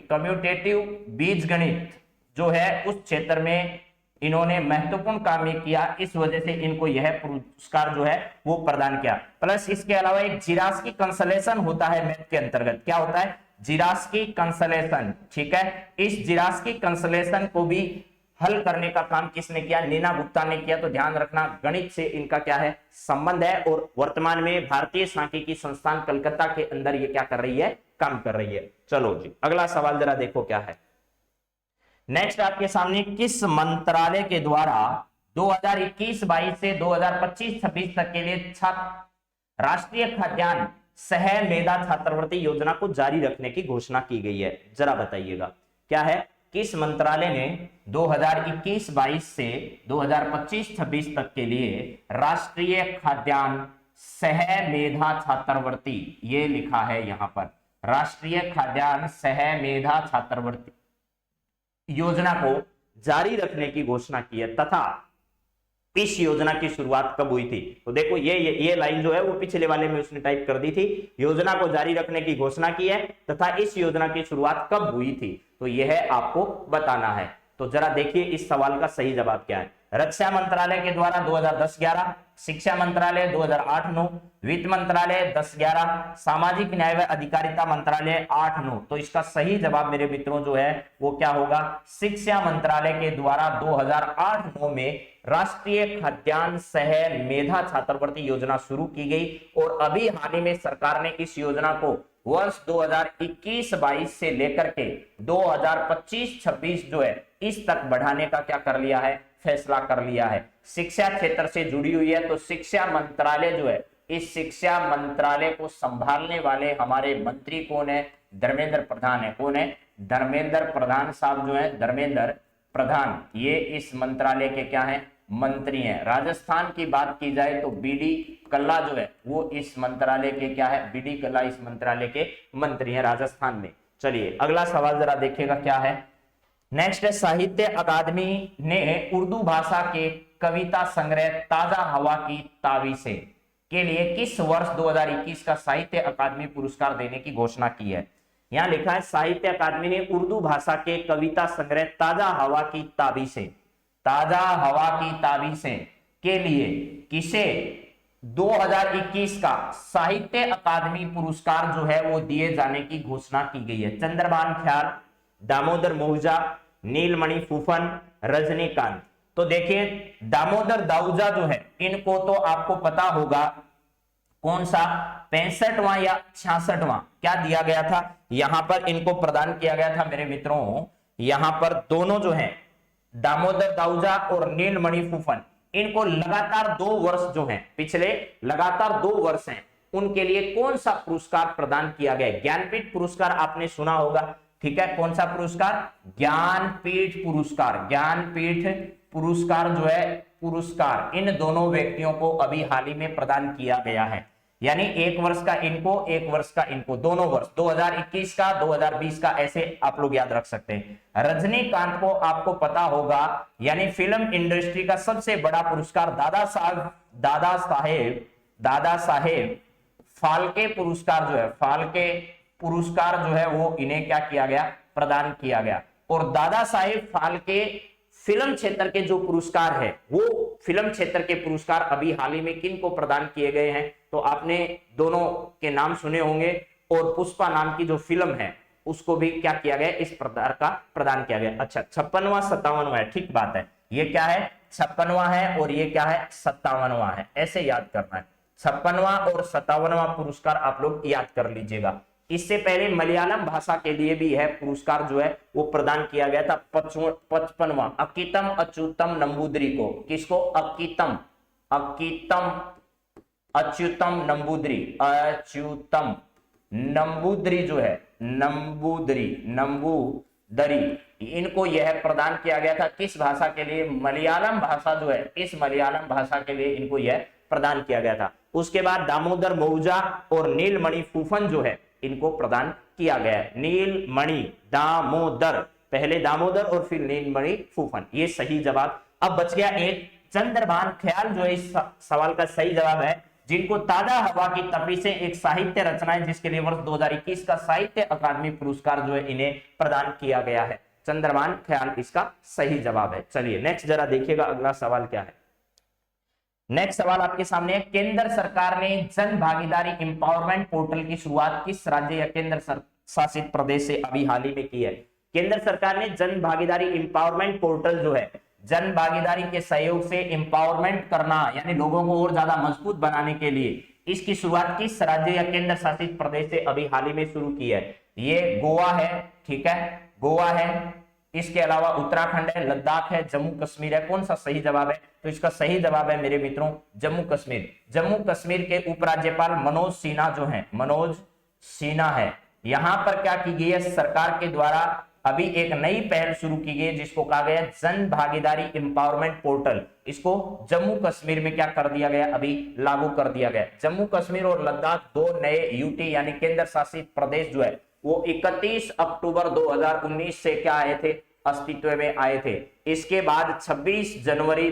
कम्यूटेटिव बीजगणित जो है उस क्षेत्र में इन्होंने महत्वपूर्ण काम किया, इस वजह से इनको यह पुरस्कार जो है वो प्रदान किया। प्लस इसके अलावा एक जिरास्की कंसलेशन होता है मैथ के अंतर्गत, क्या होता है, जिरास्की कंसलेशन, ठीक है। इस जिरास्की कंसलेशन को भी हल करने का काम किसने किया, नीना गुप्ता ने किया। तो ध्यान रखना गणित से इनका क्या है, संबंध है, और वर्तमान में भारतीय सांख्यिकी संस्थान कलकत्ता के अंदर ये क्या कर रही है, काम कर रही है। चलो जी अगला सवाल जरा देखो क्या है। नेक्स्ट आपके सामने, किस मंत्रालय के द्वारा 2021-22 से 2025-26 तक के लिए राष्ट्रीय खाद्यान्न सह मेधा छात्रवृत्ति योजना को जारी रखने की घोषणा की गई है, जरा बताइएगा क्या है। किस मंत्रालय ने 2021-22 से 2025-26 तक के लिए राष्ट्रीय खाद्यान्न सह मेधा छात्रवृत्ति, ये लिखा है यहां पर, राष्ट्रीय खाद्यान्न सह मेधा छात्रवृत्ति योजना को जारी रखने की घोषणा की है, तथा इस योजना की शुरुआत कब हुई थी। तो देखो ये लाइन जो है वो पिछले वाले में उसने टाइप कर दी थी, योजना को जारी रखने की घोषणा की है तथा इस योजना की शुरुआत कब हुई थी, तो यह आपको बताना है। तो जरा देखिए इस सवाल का सही जवाब क्या है। रक्षा मंत्रालय के द्वारा 2010-11, शिक्षा मंत्रालय 2008-9, वित्त मंत्रालय 10-11, सामाजिक न्याय व अधिकारिता मंत्रालय 8-9। तो इसका सही जवाब मेरे मित्रों जो है वो क्या होगा, शिक्षा मंत्रालय के द्वारा 2008-9 में राष्ट्रीय खाद्यान्न सह मेधा छात्रवृत्ति योजना शुरू की गई और अभी हाल ही में सरकार ने इस योजना को वर्ष 2021-22 से लेकर के 2025-26 जो है इस तक बढ़ाने का क्या कर लिया है, फैसला कर लिया है। शिक्षा क्षेत्र से जुड़ी हुई है, तो शिक्षा मंत्रालय जो है, इस शिक्षा मंत्रालय को संभालने वाले हमारे मंत्री कौन है, धर्मेंद्र प्रधान है। कौन है, धर्मेंद्र प्रधान साहब जो है, धर्मेंद्र प्रधान, ये इस मंत्रालय के क्या है, मंत्री हैं। राजस्थान की बात की जाए तो बीडी कल्ला जो है वो इस मंत्रालय के क्या है, बीडी कल्ला इस मंत्रालय के मंत्री हैं राजस्थान में। चलिए अगला सवाल जरा देखिएगा क्या है। नेक्स्ट है, साहित्य अकादमी ने उर्दू भाषा के कविता संग्रह ताजा हवा की तावीज़ें के लिए किस वर्ष 2021 का साहित्य अकादमी पुरस्कार देने की घोषणा की है। यहां लिखा है, साहित्य अकादमी ने उर्दू भाषा के कविता संग्रह ताजा हवा की तावीज़ें, ताजा हवा की तावीज़ें के लिए किसे 2021 का साहित्य अकादमी पुरस्कार जो है वो दिए जाने की घोषणा की गई है। चंद्रभान ख्याल, दामोदर मौजा, नीलमणि फूफन, रजनीकांत। तो देखिए दामोदर दाऊजा जो है इनको तो आपको पता होगा कौन सा 65वां या 66वां क्या दिया गया था, यहां पर इनको प्रदान किया गया था मेरे मित्रों। यहां पर दोनों जो है दामोदर दाऊजा और नीलमणि फूफन, इनको लगातार 2 वर्ष जो हैं, पिछले लगातार 2 वर्ष हैं, उनके लिए कौन सा पुरस्कार प्रदान किया गया। ज्ञानपीठ पुरस्कार आपने सुना होगा, ठीक है, कौन सा पुरस्कार, ज्ञानपीठ पुरस्कार। ज्ञानपीठ पुरस्कार जो है पुरस्कार इन दोनों व्यक्तियों को अभी हाल ही में प्रदान किया गया है। यानी 1 वर्ष का इनको, 1 वर्ष का इनको, दोनों वर्ष 2021 का 2020 का, ऐसे आप लोग याद रख सकते हैं। रजनीकांत को आपको पता होगा, यानी फिल्म इंडस्ट्री का सबसे बड़ा पुरस्कार दादा साहेब फाल्के पुरस्कार जो है, फाल्के पुरस्कार जो है वो इन्हें क्या किया गया, प्रदान किया गया। और दादा साहेब फाल्के फिल्म क्षेत्र के जो पुरस्कार है, वो फिल्म क्षेत्र के पुरस्कार अभी हाल ही में किन को प्रदान किए गए हैं, तो आपने दोनों के नाम सुने होंगे। और पुष्पा नाम की जो फिल्म है उसको भी क्या किया गया, इस प्रकार का प्रदान किया गया। अच्छा 56वां 57वां है, ठीक बात है, ये क्या है 56वां है और ये क्या है 57वां है, ऐसे याद करना है। 56वां और 57वां पुरस्कार आप लोग याद कर लीजिएगा। इससे पहले मलयालम भाषा के लिए भी है पुरस्कार जो है वो प्रदान किया गया था 55वां अकीतम अच्युतम नंबूदरी को। किसको, अकीतम अच्युतम नंबूदरी, अच्युतम नंबूदरी जो है, नंबूदरी इनको यह प्रदान किया गया था किस भाषा के लिए, मलयालम भाषा जो है, इस मलयालम भाषा के लिए इनको यह प्रदान किया गया था। उसके बाद दामोदर मौजा और नीलमणि फूफन जो है इनको प्रदान किया गया है। नीलमणि दामोदर, पहले दामोदर और फिर नीलमणि फूफन, ये सही जवाब। अब बच गया एक, चंद्रभान ख्याल जो इस सवाल का सही जवाब है, जिनको ताजा हवा की तपीसें एक साहित्य रचना है जिसके लिए वर्ष 2021 का साहित्य अकादमी पुरस्कार जो है इन्हें प्रदान किया गया है। चंद्रभान ख्याल इसका सही जवाब है। चलिए नेक्स्ट जरा देखिएगा अगला सवाल क्या है। नेक्स्ट सवाल आपके सामने है, केंद्र सरकार ने जन भागीदारी एम्पावरमेंट पोर्टल की शुरुआत किस राज्य या केंद्र शासित प्रदेश से अभी हाल ही में की है। केंद्र सरकार ने जन भागीदारी एम्पावरमेंट पोर्टल जो है, जन भागीदारी के सहयोग से एम्पावरमेंट करना यानी लोगों को और ज्यादा मजबूत बनाने के लिए इसकी शुरुआत किस राज्य या केंद्र शासित प्रदेश से अभी हाल ही में शुरू की है। ये गोवा है, ठीक है, गोवा है, इसके अलावा उत्तराखंड है, लद्दाख है, जम्मू कश्मीर है। कौन सा सही जवाब है, तो इसका सही जवाब है मेरे मित्रों जम्मू कश्मीर। जम्मू कश्मीर के उपराज्यपाल मनोज सिन्हा जो है, मनोज सिन्हा है। यहां पर क्या की गई है, सरकार के द्वारा अभी एक नई पहल शुरू की गई है जिसको कहा गया जन भागीदारी एम्पावरमेंट पोर्टल। इसको जम्मू कश्मीर में क्या कर दिया गया, अभी लागू कर दिया गया। जम्मू कश्मीर और लद्दाख 2 नए यूटी यानी केंद्र शासित प्रदेश जो है वो 31 अक्टूबर 2019 से क्या आए थे, अस्तित्व में आए थे। इसके बाद 26 जनवरी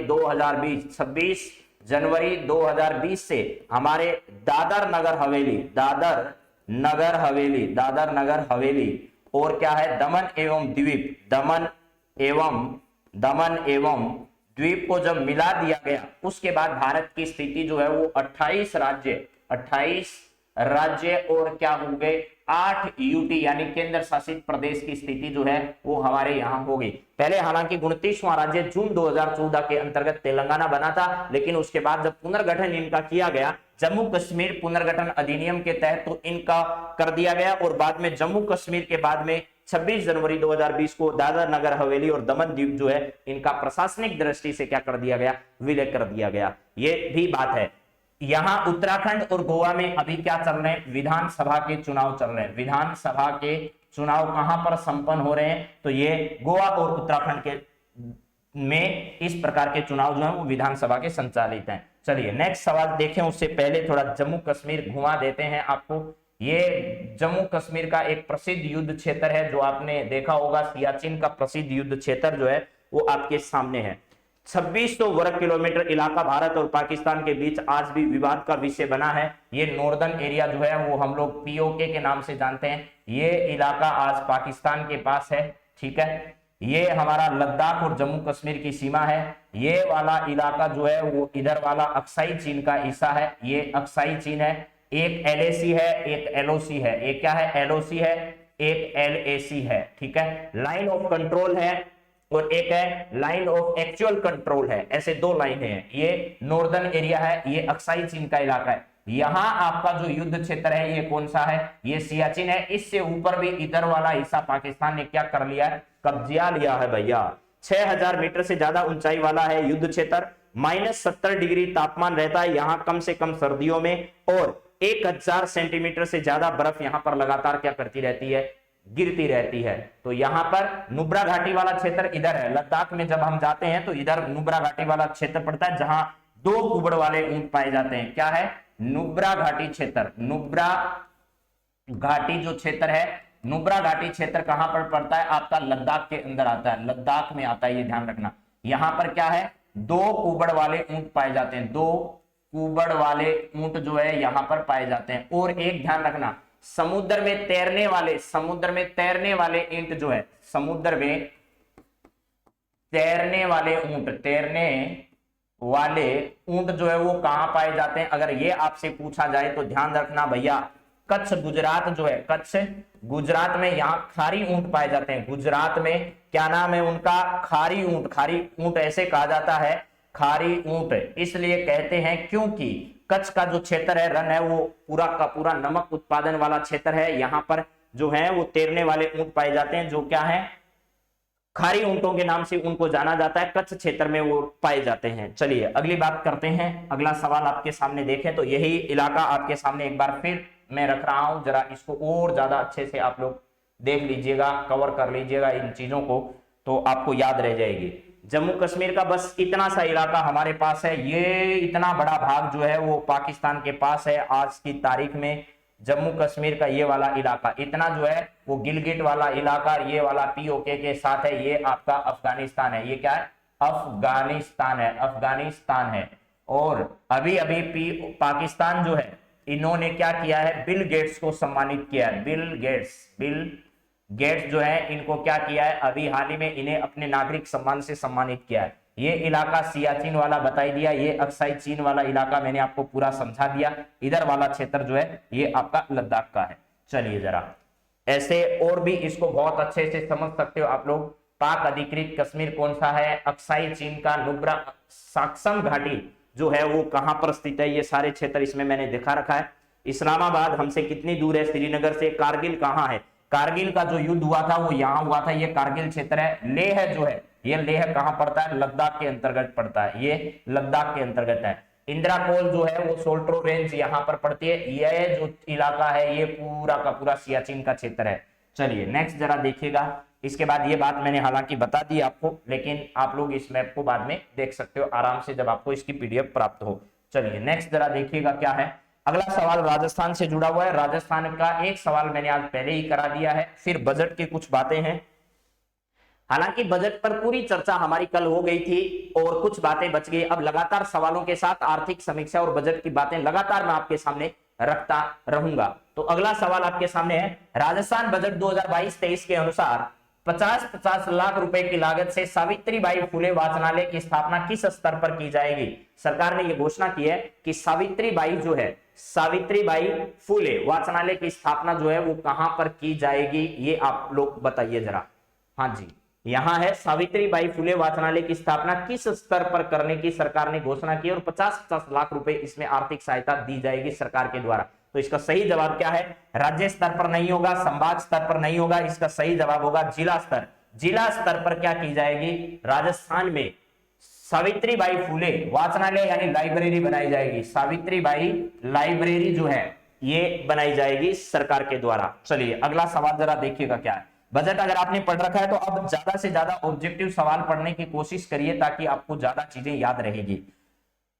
2020 से हमारे दादर नगर हवेली और क्या है दमन एवं द्वीप को जब मिला दिया गया उसके बाद भारत की स्थिति जो है वो 28 राज्य और क्या हो गए 8 यूटी यानी केंद्र शासित प्रदेश की स्थिति जो है वो हमारे यहाँ हो गई। पहले हालांकि 29वां राज्य जून 2014 के अंतर्गत तेलंगाना बना था, लेकिन उसके बाद जब पुनर्गठन इनका किया गया जम्मू कश्मीर पुनर्गठन अधिनियम के तहत तो इनका कर दिया गया और बाद में जम्मू कश्मीर के बाद में 26 जनवरी 2020 को दादर नगर हवेली और दमन द्वीप जो है इनका प्रशासनिक दृष्टि से क्या कर दिया गया, विलय कर दिया गया। ये भी बात है। यहां उत्तराखंड और गोवा में अभी क्या चल रहे हैं, विधानसभा के चुनाव चल रहे हैं। विधानसभा के चुनाव कहां पर संपन्न हो रहे हैं, तो ये गोवा और उत्तराखंड के में इस प्रकार के चुनाव जो है वो विधानसभा के संचालित हैं। चलिए नेक्स्ट सवाल देखें, उससे पहले थोड़ा जम्मू कश्मीर घुमा देते हैं आपको। ये जम्मू कश्मीर का एक प्रसिद्ध युद्ध क्षेत्र है, जो आपने देखा होगा सियाचिन का प्रसिद्ध युद्ध क्षेत्र जो है वो आपके सामने है। 2600 वर्ग किलोमीटर इलाका भारत और पाकिस्तान के बीच आज भी विवाद का विषय बना है। ये नॉर्दर्न एरिया जो है वो हम लोग पीओके के नाम से जानते हैं। ये इलाका आज पाकिस्तान के पास है, ठीक है। ये हमारा लद्दाख और जम्मू कश्मीर की सीमा है। ये वाला इलाका जो है वो इधर वाला अक्साई चीन का हिस्सा है। ये अक्साई चीन है। एक एलएसी है, एक एलओसी है। एक क्या है, एलओसी है, एक एलएसी है, ठीक है। लाइन ऑफ कंट्रोल है और एक है लाइन ऑफ एक्चुअल कंट्रोल है। ऐसे दो लाइनें हैं। ये नॉर्दर्न एरिया है, ये अक्साई चीन का इलाका है। यहां आपका जो युद्ध क्षेत्र है ये कौन सा है, ये सियाचिन है। इससे ऊपर भी इधर वाला हिस्सा पाकिस्तान ने क्या कर लिया है, कब्जा लिया है भैया। 6000 मीटर से ज्यादा ऊंचाई वाला है युद्ध क्षेत्र। -70 डिग्री तापमान रहता है यहां कम से कम सर्दियों में, और 1000 सेंटीमीटर से ज्यादा बर्फ यहां पर लगातार क्या करती रहती है, गिरती रहती है। तो यहां पर नुब्रा घाटी वाला क्षेत्र इधर है। लद्दाख में जब हम जाते हैं तो इधर नुब्रा घाटी वाला क्षेत्र पड़ता है, जहां 2 कुबड़ वाले ऊंट पाए जाते हैं। क्या है, नुब्रा घाटी क्षेत्र। नुब्रा घाटी जो क्षेत्र है, नुब्रा घाटी क्षेत्र कहां पर पड़ता है, आपका लद्दाख के अंदर आता है, लद्दाख में आता है, ये ध्यान रखना। यहां पर क्या है, 2 कुबड़ वाले ऊंट पाए जाते हैं। 2 कुबड़ वाले ऊंट जो है यहां पर पाए जाते हैं। और एक ध्यान रखना, समुद्र में तैरने वाले ऊंट जो है, समुद्र में तैरने वाले ऊंट जो है वो कहां पाए जाते हैं। अगर ये आपसे पूछा जाए तो ध्यान रखना भैया, कच्छ गुजरात जो है, कच्छ गुजरात में यहाँ खारी ऊंट पाए जाते हैं। गुजरात में क्या नाम है उनका, खारी ऊंट। खारी ऊंट ऐसे कहा जाता है, खारी ऊंट इसलिए कहते हैं क्योंकि कच्छ का जो क्षेत्र है, रन है, वो पूरा का पूरा नमक उत्पादन वाला क्षेत्र है। यहाँ पर जो है वो तैरने वाले ऊंट पाए जाते हैं, जो क्या है, खारी ऊंटों के नाम से उनको जाना जाता है। कच्छ क्षेत्र में वो पाए जाते हैं। चलिए अगली बात करते हैं। अगला सवाल आपके सामने देखें तो यही इलाका आपके सामने एक बार फिर मैं रख रहा हूं, जरा इसको और ज्यादा अच्छे से आप लोग देख लीजिएगा, कवर कर लीजिएगा इन चीजों को, तो आपको याद रह जाएगी। जम्मू कश्मीर का बस इतना सा इलाका हमारे पास है। ये इतना बड़ा भाग जो है वो पाकिस्तान के पास है आज की तारीख में। जम्मू कश्मीर का ये वाला इलाका इतना जो है वो गिलगिट वाला इलाका, ये वाला पीओके के साथ है, ये आपका अफगानिस्तान है। ये क्या है, अफगानिस्तान है। और अभी अभी पाकिस्तान जो है, इन्होंने क्या किया है, बिल गेट्स को सम्मानित किया है। बिल गेट्स जो है इनको क्या किया है, अभी हाल ही में इन्हें अपने नागरिक सम्मान से सम्मानित किया है। ये इलाका सियाचिन वाला बताई दिया, ये अक्साई चीन वाला इलाका मैंने आपको पूरा समझा दिया। इधर वाला क्षेत्र जो है ये आपका लद्दाख का है। चलिए जरा ऐसे और भी इसको बहुत अच्छे से समझ सकते हो आप लोग। पाक अधिकृत कश्मीर कौन सा है, अक्साई चीन का नुब्रा साक्सम घाटी जो है वो कहां पर स्थित है, ये सारे क्षेत्र इसमें मैंने दिखा रखा है। इस्लामाबाद हमसे कितनी दूर है, श्रीनगर से। कारगिल कहां है, कारगिल का जो युद्ध हुआ था वो यहां हुआ था, ये कारगिल क्षेत्र है। लेह जो है, ये लेह कहां पड़ता है, लद्दाख के अंतर्गत पड़ता है, ये लद्दाख के अंतर्गत है। इंदिरा कोल जो है वो सोल्ट्रो रेंज यहां पर पड़ती है। ये जो इलाका है ये पूरा का पूरा सियाचिन का क्षेत्र है। चलिए नेक्स्ट जरा देखिएगा। इसके बाद ये बात मैंने हालांकि बता दी आपको, लेकिन आप लोग इस मैप को बाद में देख सकते हो आराम से जब आपको इसकी पीडीएफ प्राप्त हो। चलिए नेक्स्ट जरा देखिएगा क्या है। अगला सवाल राजस्थान से जुड़ा हुआ है। राजस्थान का एक सवाल मैंने आज पहले ही करा दिया है। फिर बजट की कुछ बातें हैं। हालांकि बजट पर पूरी चर्चा हमारी कल हो गई थी और कुछ बातें बच गई। अब लगातार सवालों के साथ आर्थिक समीक्षा और बजट की बातें लगातार मैं आपके सामने रखता रहूंगा। तो अगला सवाल आपके सामने है, राजस्थान बजट 2022-23 के अनुसार 50-50 लाख रुपए की लागत से सावित्रीबाई फुले वाचनालय की स्थापना किस स्तर पर की जाएगी? सरकार ने यह घोषणा की है कि सावित्रीबाई जो है, सावित्रीबाई फुले वाचनालय की स्थापना जो है वो कहां पर की जाएगी, ये आप लोग बताइए जरा। हाँ जी, यहां है सावित्रीबाई फुले वाचनालय की स्थापना किस स्तर पर करने की सरकार ने घोषणा की और 50-50 लाख रुपए इसमें आर्थिक सहायता दी जाएगी सरकार के द्वारा। तो इसका सही जवाब क्या है? राज्य स्तर पर नहीं होगा, संभाग स्तर पर नहीं होगा, इसका सही जवाब होगा जिला स्तर। जिला स्तर पर क्या की जाएगी? राजस्थान में सावित्रीबाई फुले वाचनालय यानी लाइब्रेरी बनाई जाएगी। सावित्रीबाई लाइब्रेरी जो है ये बनाई जाएगी सरकार के द्वारा। चलिए अगला सवाल जरा देखिएगा क्या है। बजट अगर आपने पढ़ रखा है तो अब ज्यादा से ज्यादा ऑब्जेक्टिव सवाल पढ़ने की कोशिश करिए ताकि आपको ज्यादा चीजें याद रहेगी।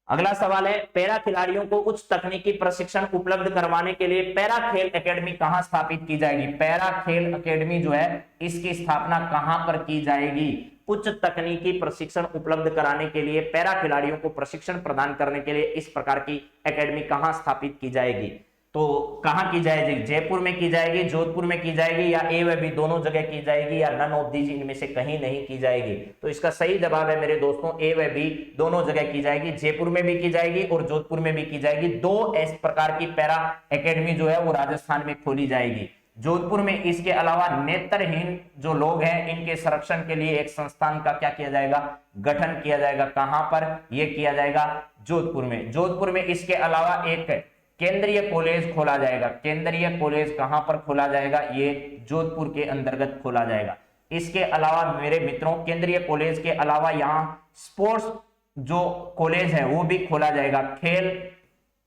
अगला सवाल है, पैरा खिलाड़ियों को उच्च तकनीकी प्रशिक्षण उपलब्ध करवाने के लिए पैरा खेल एकेडमी कहां स्थापित की जाएगी? पैरा खेल एकेडमी जो है इसकी स्थापना कहां पर की जाएगी? उच्च तकनीकी प्रशिक्षण उपलब्ध कराने के लिए, पैरा खिलाड़ियों को प्रशिक्षण प्रदान करने के लिए इस प्रकार की एकेडमी कहां स्थापित की जाएगी? तो कहां की जाएगी? जयपुर में की जाएगी, जोधपुर में की जाएगी, या ए व बी दोनों जगह की जाएगी, या नन ऑफ दीज इनमें से कहीं नहीं की जाएगी? तो इसका सही जवाब है मेरे दोस्तों ए व बी दोनों जगह की जाएगी। जयपुर में भी की जाएगी और जोधपुर में भी की जाएगी। दो इस प्रकार की पैरा एकेडमी जो है वो राजस्थान में खोली जाएगी। जोधपुर में इसके अलावा नेत्रहीन जो लोग हैं इनके संरक्षण के लिए एक संस्थान का क्या किया जाएगा? गठन किया जाएगा। कहां पर यह किया जाएगा? जोधपुर में। जोधपुर में इसके अलावा एक केंद्रीय कॉलेज खोला जाएगा। केंद्रीय कॉलेज कहां पर खोला जाएगा? ये जोधपुर के अंतर्गत खोला जाएगा। इसके अलावा मेरे मित्रों केंद्रीय कॉलेज के अलावा यहां स्पोर्ट्स जो कॉलेज है वो भी खोला जाएगा।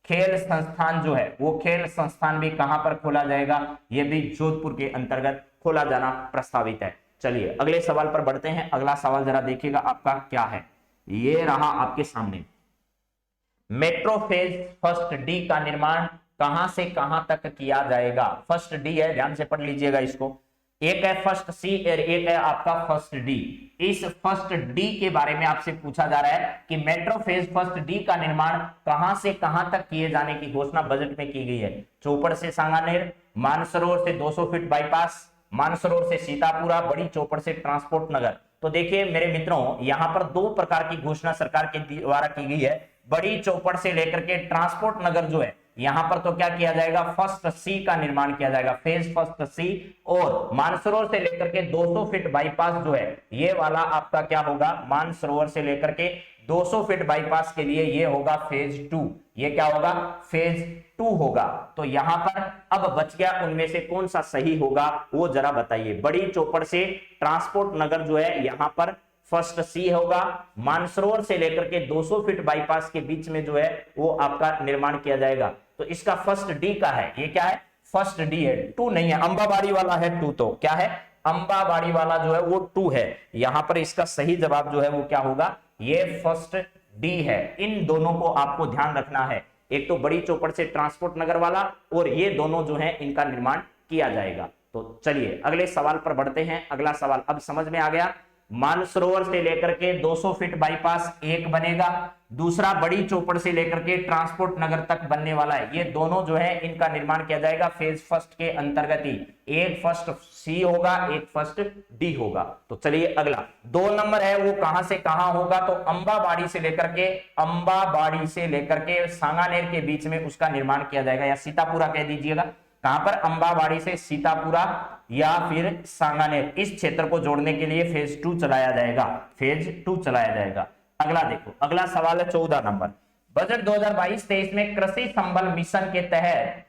खेल संस्थान जो है वो खेल संस्थान भी कहां पर खोला जाएगा? ये भी जोधपुर के अंतर्गत खोला जाना प्रस्तावित है। चलिए अगले सवाल पर बढ़ते हैं। अगला सवाल जरा देखिएगा आपका क्या है, ये रहा आपके सामने। मेट्रो फेज फर्स्ट डी का निर्माण कहां से कहां तक किया जाएगा? फर्स्ट डी है, ध्यान से पढ़ लीजिएगा इसको। एक है फर्स्ट सी और एक है आपका फर्स्ट डी। इस फर्स्ट डी के बारे में आपसे पूछा जा रहा है कि मेट्रो फेज फर्स्ट डी का निर्माण कहां से कहां तक किए जाने की घोषणा बजट में की गई है। चौपड़ से सांगानेर, मानसरोवर से 200 फीट बाईपास, मानसरोवर से सीतापुरा, बड़ी चौपड़ से ट्रांसपोर्ट नगर। तो देखिए मेरे मित्रों यहां पर दो प्रकार की घोषणा सरकार के द्वारा की गई है। बड़ी चौपड़ से लेकर के ट्रांसपोर्ट नगर जो है यहां पर तो क्या किया जाएगा? फर्स्ट सी का निर्माण किया जाएगा, फेज फर्स्ट सी। और मानसरोवर से लेकर के 200 फीट बाईपास जो है ये वाला आपका क्या होगा? मानसरोवर से लेकर के 200 फीट बाईपास के लिए ये होगा फेज 2। ये क्या होगा? फेज 2 होगा। तो यहां पर अब बच गया उनमें से कौन सा सही होगा वो जरा बताइए। बड़ी चौपड़ से ट्रांसपोर्ट नगर जो है यहां पर फर्स्ट सी होगा। मानसरोवर से लेकर के 200 फीट बाईपास के बीच में जो है वो आपका निर्माण किया जाएगा। तो इसका फर्स्ट डी का है, ये क्या है? फर्स्ट डी है, 2 नहीं है। अंबाबाड़ी वाला है 2, तो क्या है? अंबाबाड़ी वाला जो है वो 2 है। यहां पर इसका सही जवाब जो है वो क्या होगा? ये फर्स्ट डी है। इन दोनों को आपको ध्यान रखना है, एक तो बड़ी चौपड़ से ट्रांसपोर्ट नगर वाला और ये दोनों जो है इनका निर्माण किया जाएगा। तो चलिए अगले सवाल पर बढ़ते हैं। अगला सवाल अब समझ में आ गया। मानसरोवर से लेकर के 200 फीट बाईपास एक बनेगा, दूसरा बड़ी चौपड़ से लेकर के ट्रांसपोर्ट नगर तक बनने वाला है। ये दोनों जो है इनका निर्माण किया जाएगा फेज फर्स्ट के अंतर्गत ही। एक फर्स्ट सी होगा, एक फर्स्ट डी होगा। तो चलिए अगला 2 नंबर है वो कहां से कहां होगा? तो अंबाबाड़ी से लेकर के सांगानेर के बीच में उसका निर्माण किया जाएगा, या सीतापुरा कह दीजिएगा। कहां पर? अंबाबाड़ी से सीतापुरा या फिर सांगानेर, इस क्षेत्र को जोड़ने के लिए फेज 2 चलाया जाएगा। फेज 2 चलाया जाएगा। अगला देखो, अगला सवाल है 14 नंबर। बजट 2022-23 में कृषि संबल मिशन के तहत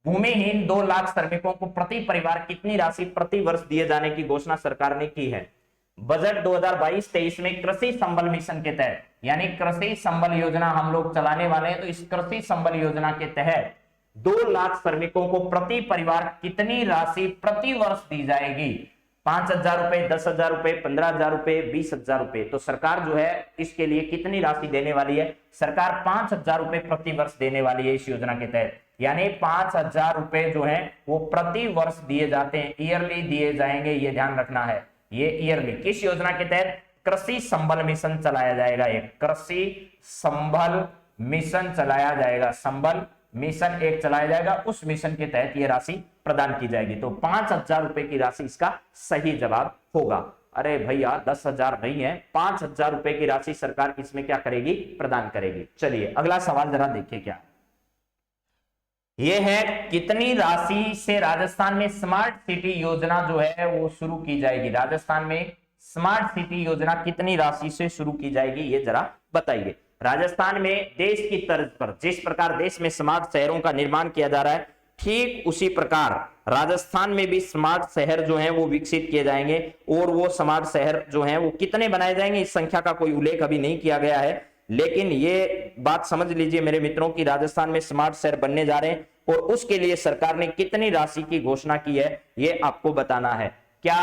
भूमिहीन 2 लाख श्रमिकों को प्रति परिवार कितनी राशि प्रति वर्ष दिए जाने की घोषणा सरकार ने की है? बजट 2022-23 में कृषि संबल मिशन के तहत, यानी कृषि संबल योजना हम लोग चलाने वाले हैं। तो इस कृषि संबल योजना के तहत 2 लाख श्रमिकों को प्रति परिवार कितनी राशि प्रति वर्ष दी जाएगी? 5,000 रुपए, 10,000 रुपए, 15,000 रुपए, 20,000 रुपए। तो सरकार जो है इसके लिए कितनी राशि देने वाली है? सरकार 5,000 रुपए प्रति वर्ष देने वाली है इस योजना के तहत। यानी 5,000 रुपए जो है वो प्रति वर्ष दिए जाते हैं, ईयरली दिए जाएंगे, ये ध्यान रखना है। ये ईयरली किस योजना के तहत? कृषि संबल मिशन चलाया जाएगा। एक कृषि संबल मिशन चलाया जाएगा, संबल मिशन एक चलाया जाएगा, उस मिशन के तहत यह राशि प्रदान की जाएगी। तो 5,000 रुपए की राशि इसका सही जवाब होगा। अरे भैया 10,000 नहीं है, 5,000 रुपए की राशि सरकार इसमें क्या करेगी, प्रदान करेगी। चलिए अगला सवाल जरा देखिए क्या ये है, कितनी राशि से राजस्थान में स्मार्ट सिटी योजना जो है वो शुरू की जाएगी। राजस्थान में स्मार्ट सिटी योजना कितनी राशि से शुरू की जाएगी, ये जरा बताइए। राजस्थान में देश की तर्ज पर जिस प्रकार देश में स्मार्ट शहरों का निर्माण किया जा रहा है, ठीक उसी प्रकार राजस्थान में भी स्मार्ट शहर जो हैं वो विकसित किए जाएंगे। और वो स्मार्ट शहर जो हैं वो कितने बनाए जाएंगे, इस संख्या का कोई उल्लेख अभी नहीं किया गया है, लेकिन ये बात समझ लीजिए मेरे मित्रों की राजस्थान में स्मार्ट शहर बनने जा रहे हैं और उसके लिए सरकार ने कितनी राशि की घोषणा की है ये आपको बताना है। क्या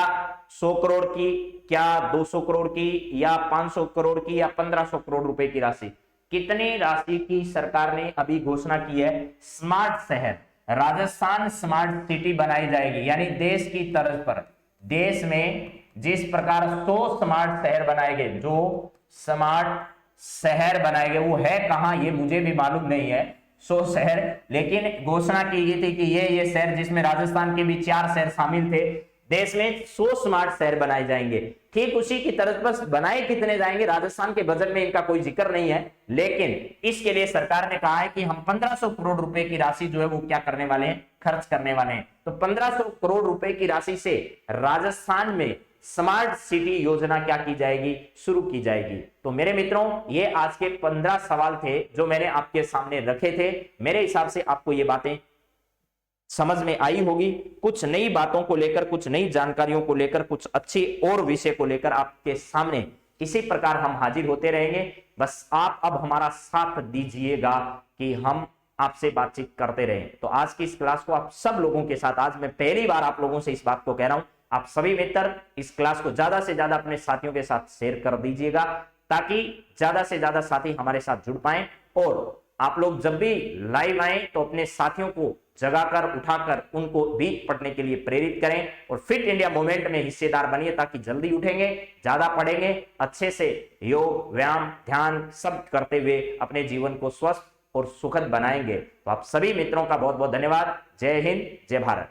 100 करोड़ की, क्या 200 करोड़ की, या 500 करोड़ की, या 1500 करोड़ रुपए की राशि, कितनी राशि की सरकार ने अभी घोषणा की है। स्मार्ट शहर, राजस्थान स्मार्ट सिटी बनाई जाएगी, यानी देश की तर्ज पर देश में जिस प्रकार 100 स्मार्ट शहर बनाए गए, जो स्मार्ट शहर बनाए गए वो है कहां ये मुझे भी मालूम नहीं है 100 शहर, लेकिन घोषणा की गई थी कि ये शहर जिसमें राजस्थान के भी 4 शहर शामिल थे, देश में 100 स्मार्ट शहर बनाए जाएंगे। ठीक उसी की तरह पर बनाए कितने जाएंगे, राजस्थान के बजट में इनका कोई जिक्र नहीं है, लेकिन इसके लिए सरकार ने कहा है कि हम 1500 करोड़ रुपए की राशि जो है वो क्या करने वाले हैं, खर्च करने वाले हैं। तो 1500 करोड़ रुपए की राशि से राजस्थान में स्मार्ट सिटी योजना क्या की जाएगी, शुरू की जाएगी। तो मेरे मित्रों ये आज के 15 सवाल थे जो मैंने आपके सामने रखे थे। मेरे हिसाब से आपको ये बातें समझ में आई होगी। कुछ नई बातों को लेकर, कुछ नई जानकारियों को लेकर, कुछ अच्छी और विषय को लेकर आपके सामने इसी प्रकार हम हाजिर होते रहेंगे। बस आप अब हमारा साथ दीजिएगा कि हम आपसे बातचीत करते रहें। तो आज की इस क्लास को आप सब लोगों के साथ, आज मैं पहली बार आप लोगों से इस बात को कह रहा हूं, आप सभी मित्र इस क्लास को ज्यादा से ज्यादा अपने साथियों के साथ शेयर कर दीजिएगा, ताकि ज्यादा से ज्यादा साथी हमारे साथ जुड़ पाएं। और आप लोग जब भी लाइव आए तो अपने साथियों को जगाकर, उठाकर उनको भी पढ़ने के लिए प्रेरित करें और फिट इंडिया मूवमेंट में हिस्सेदार बनिए, ताकि जल्दी उठेंगे, ज्यादा पढ़ेंगे, अच्छे से योग, व्यायाम, ध्यान सब करते हुए अपने जीवन को स्वस्थ और सुखद बनाएंगे। तो आप सभी मित्रों का बहुत बहुत धन्यवाद। जय हिंद, जय भारत।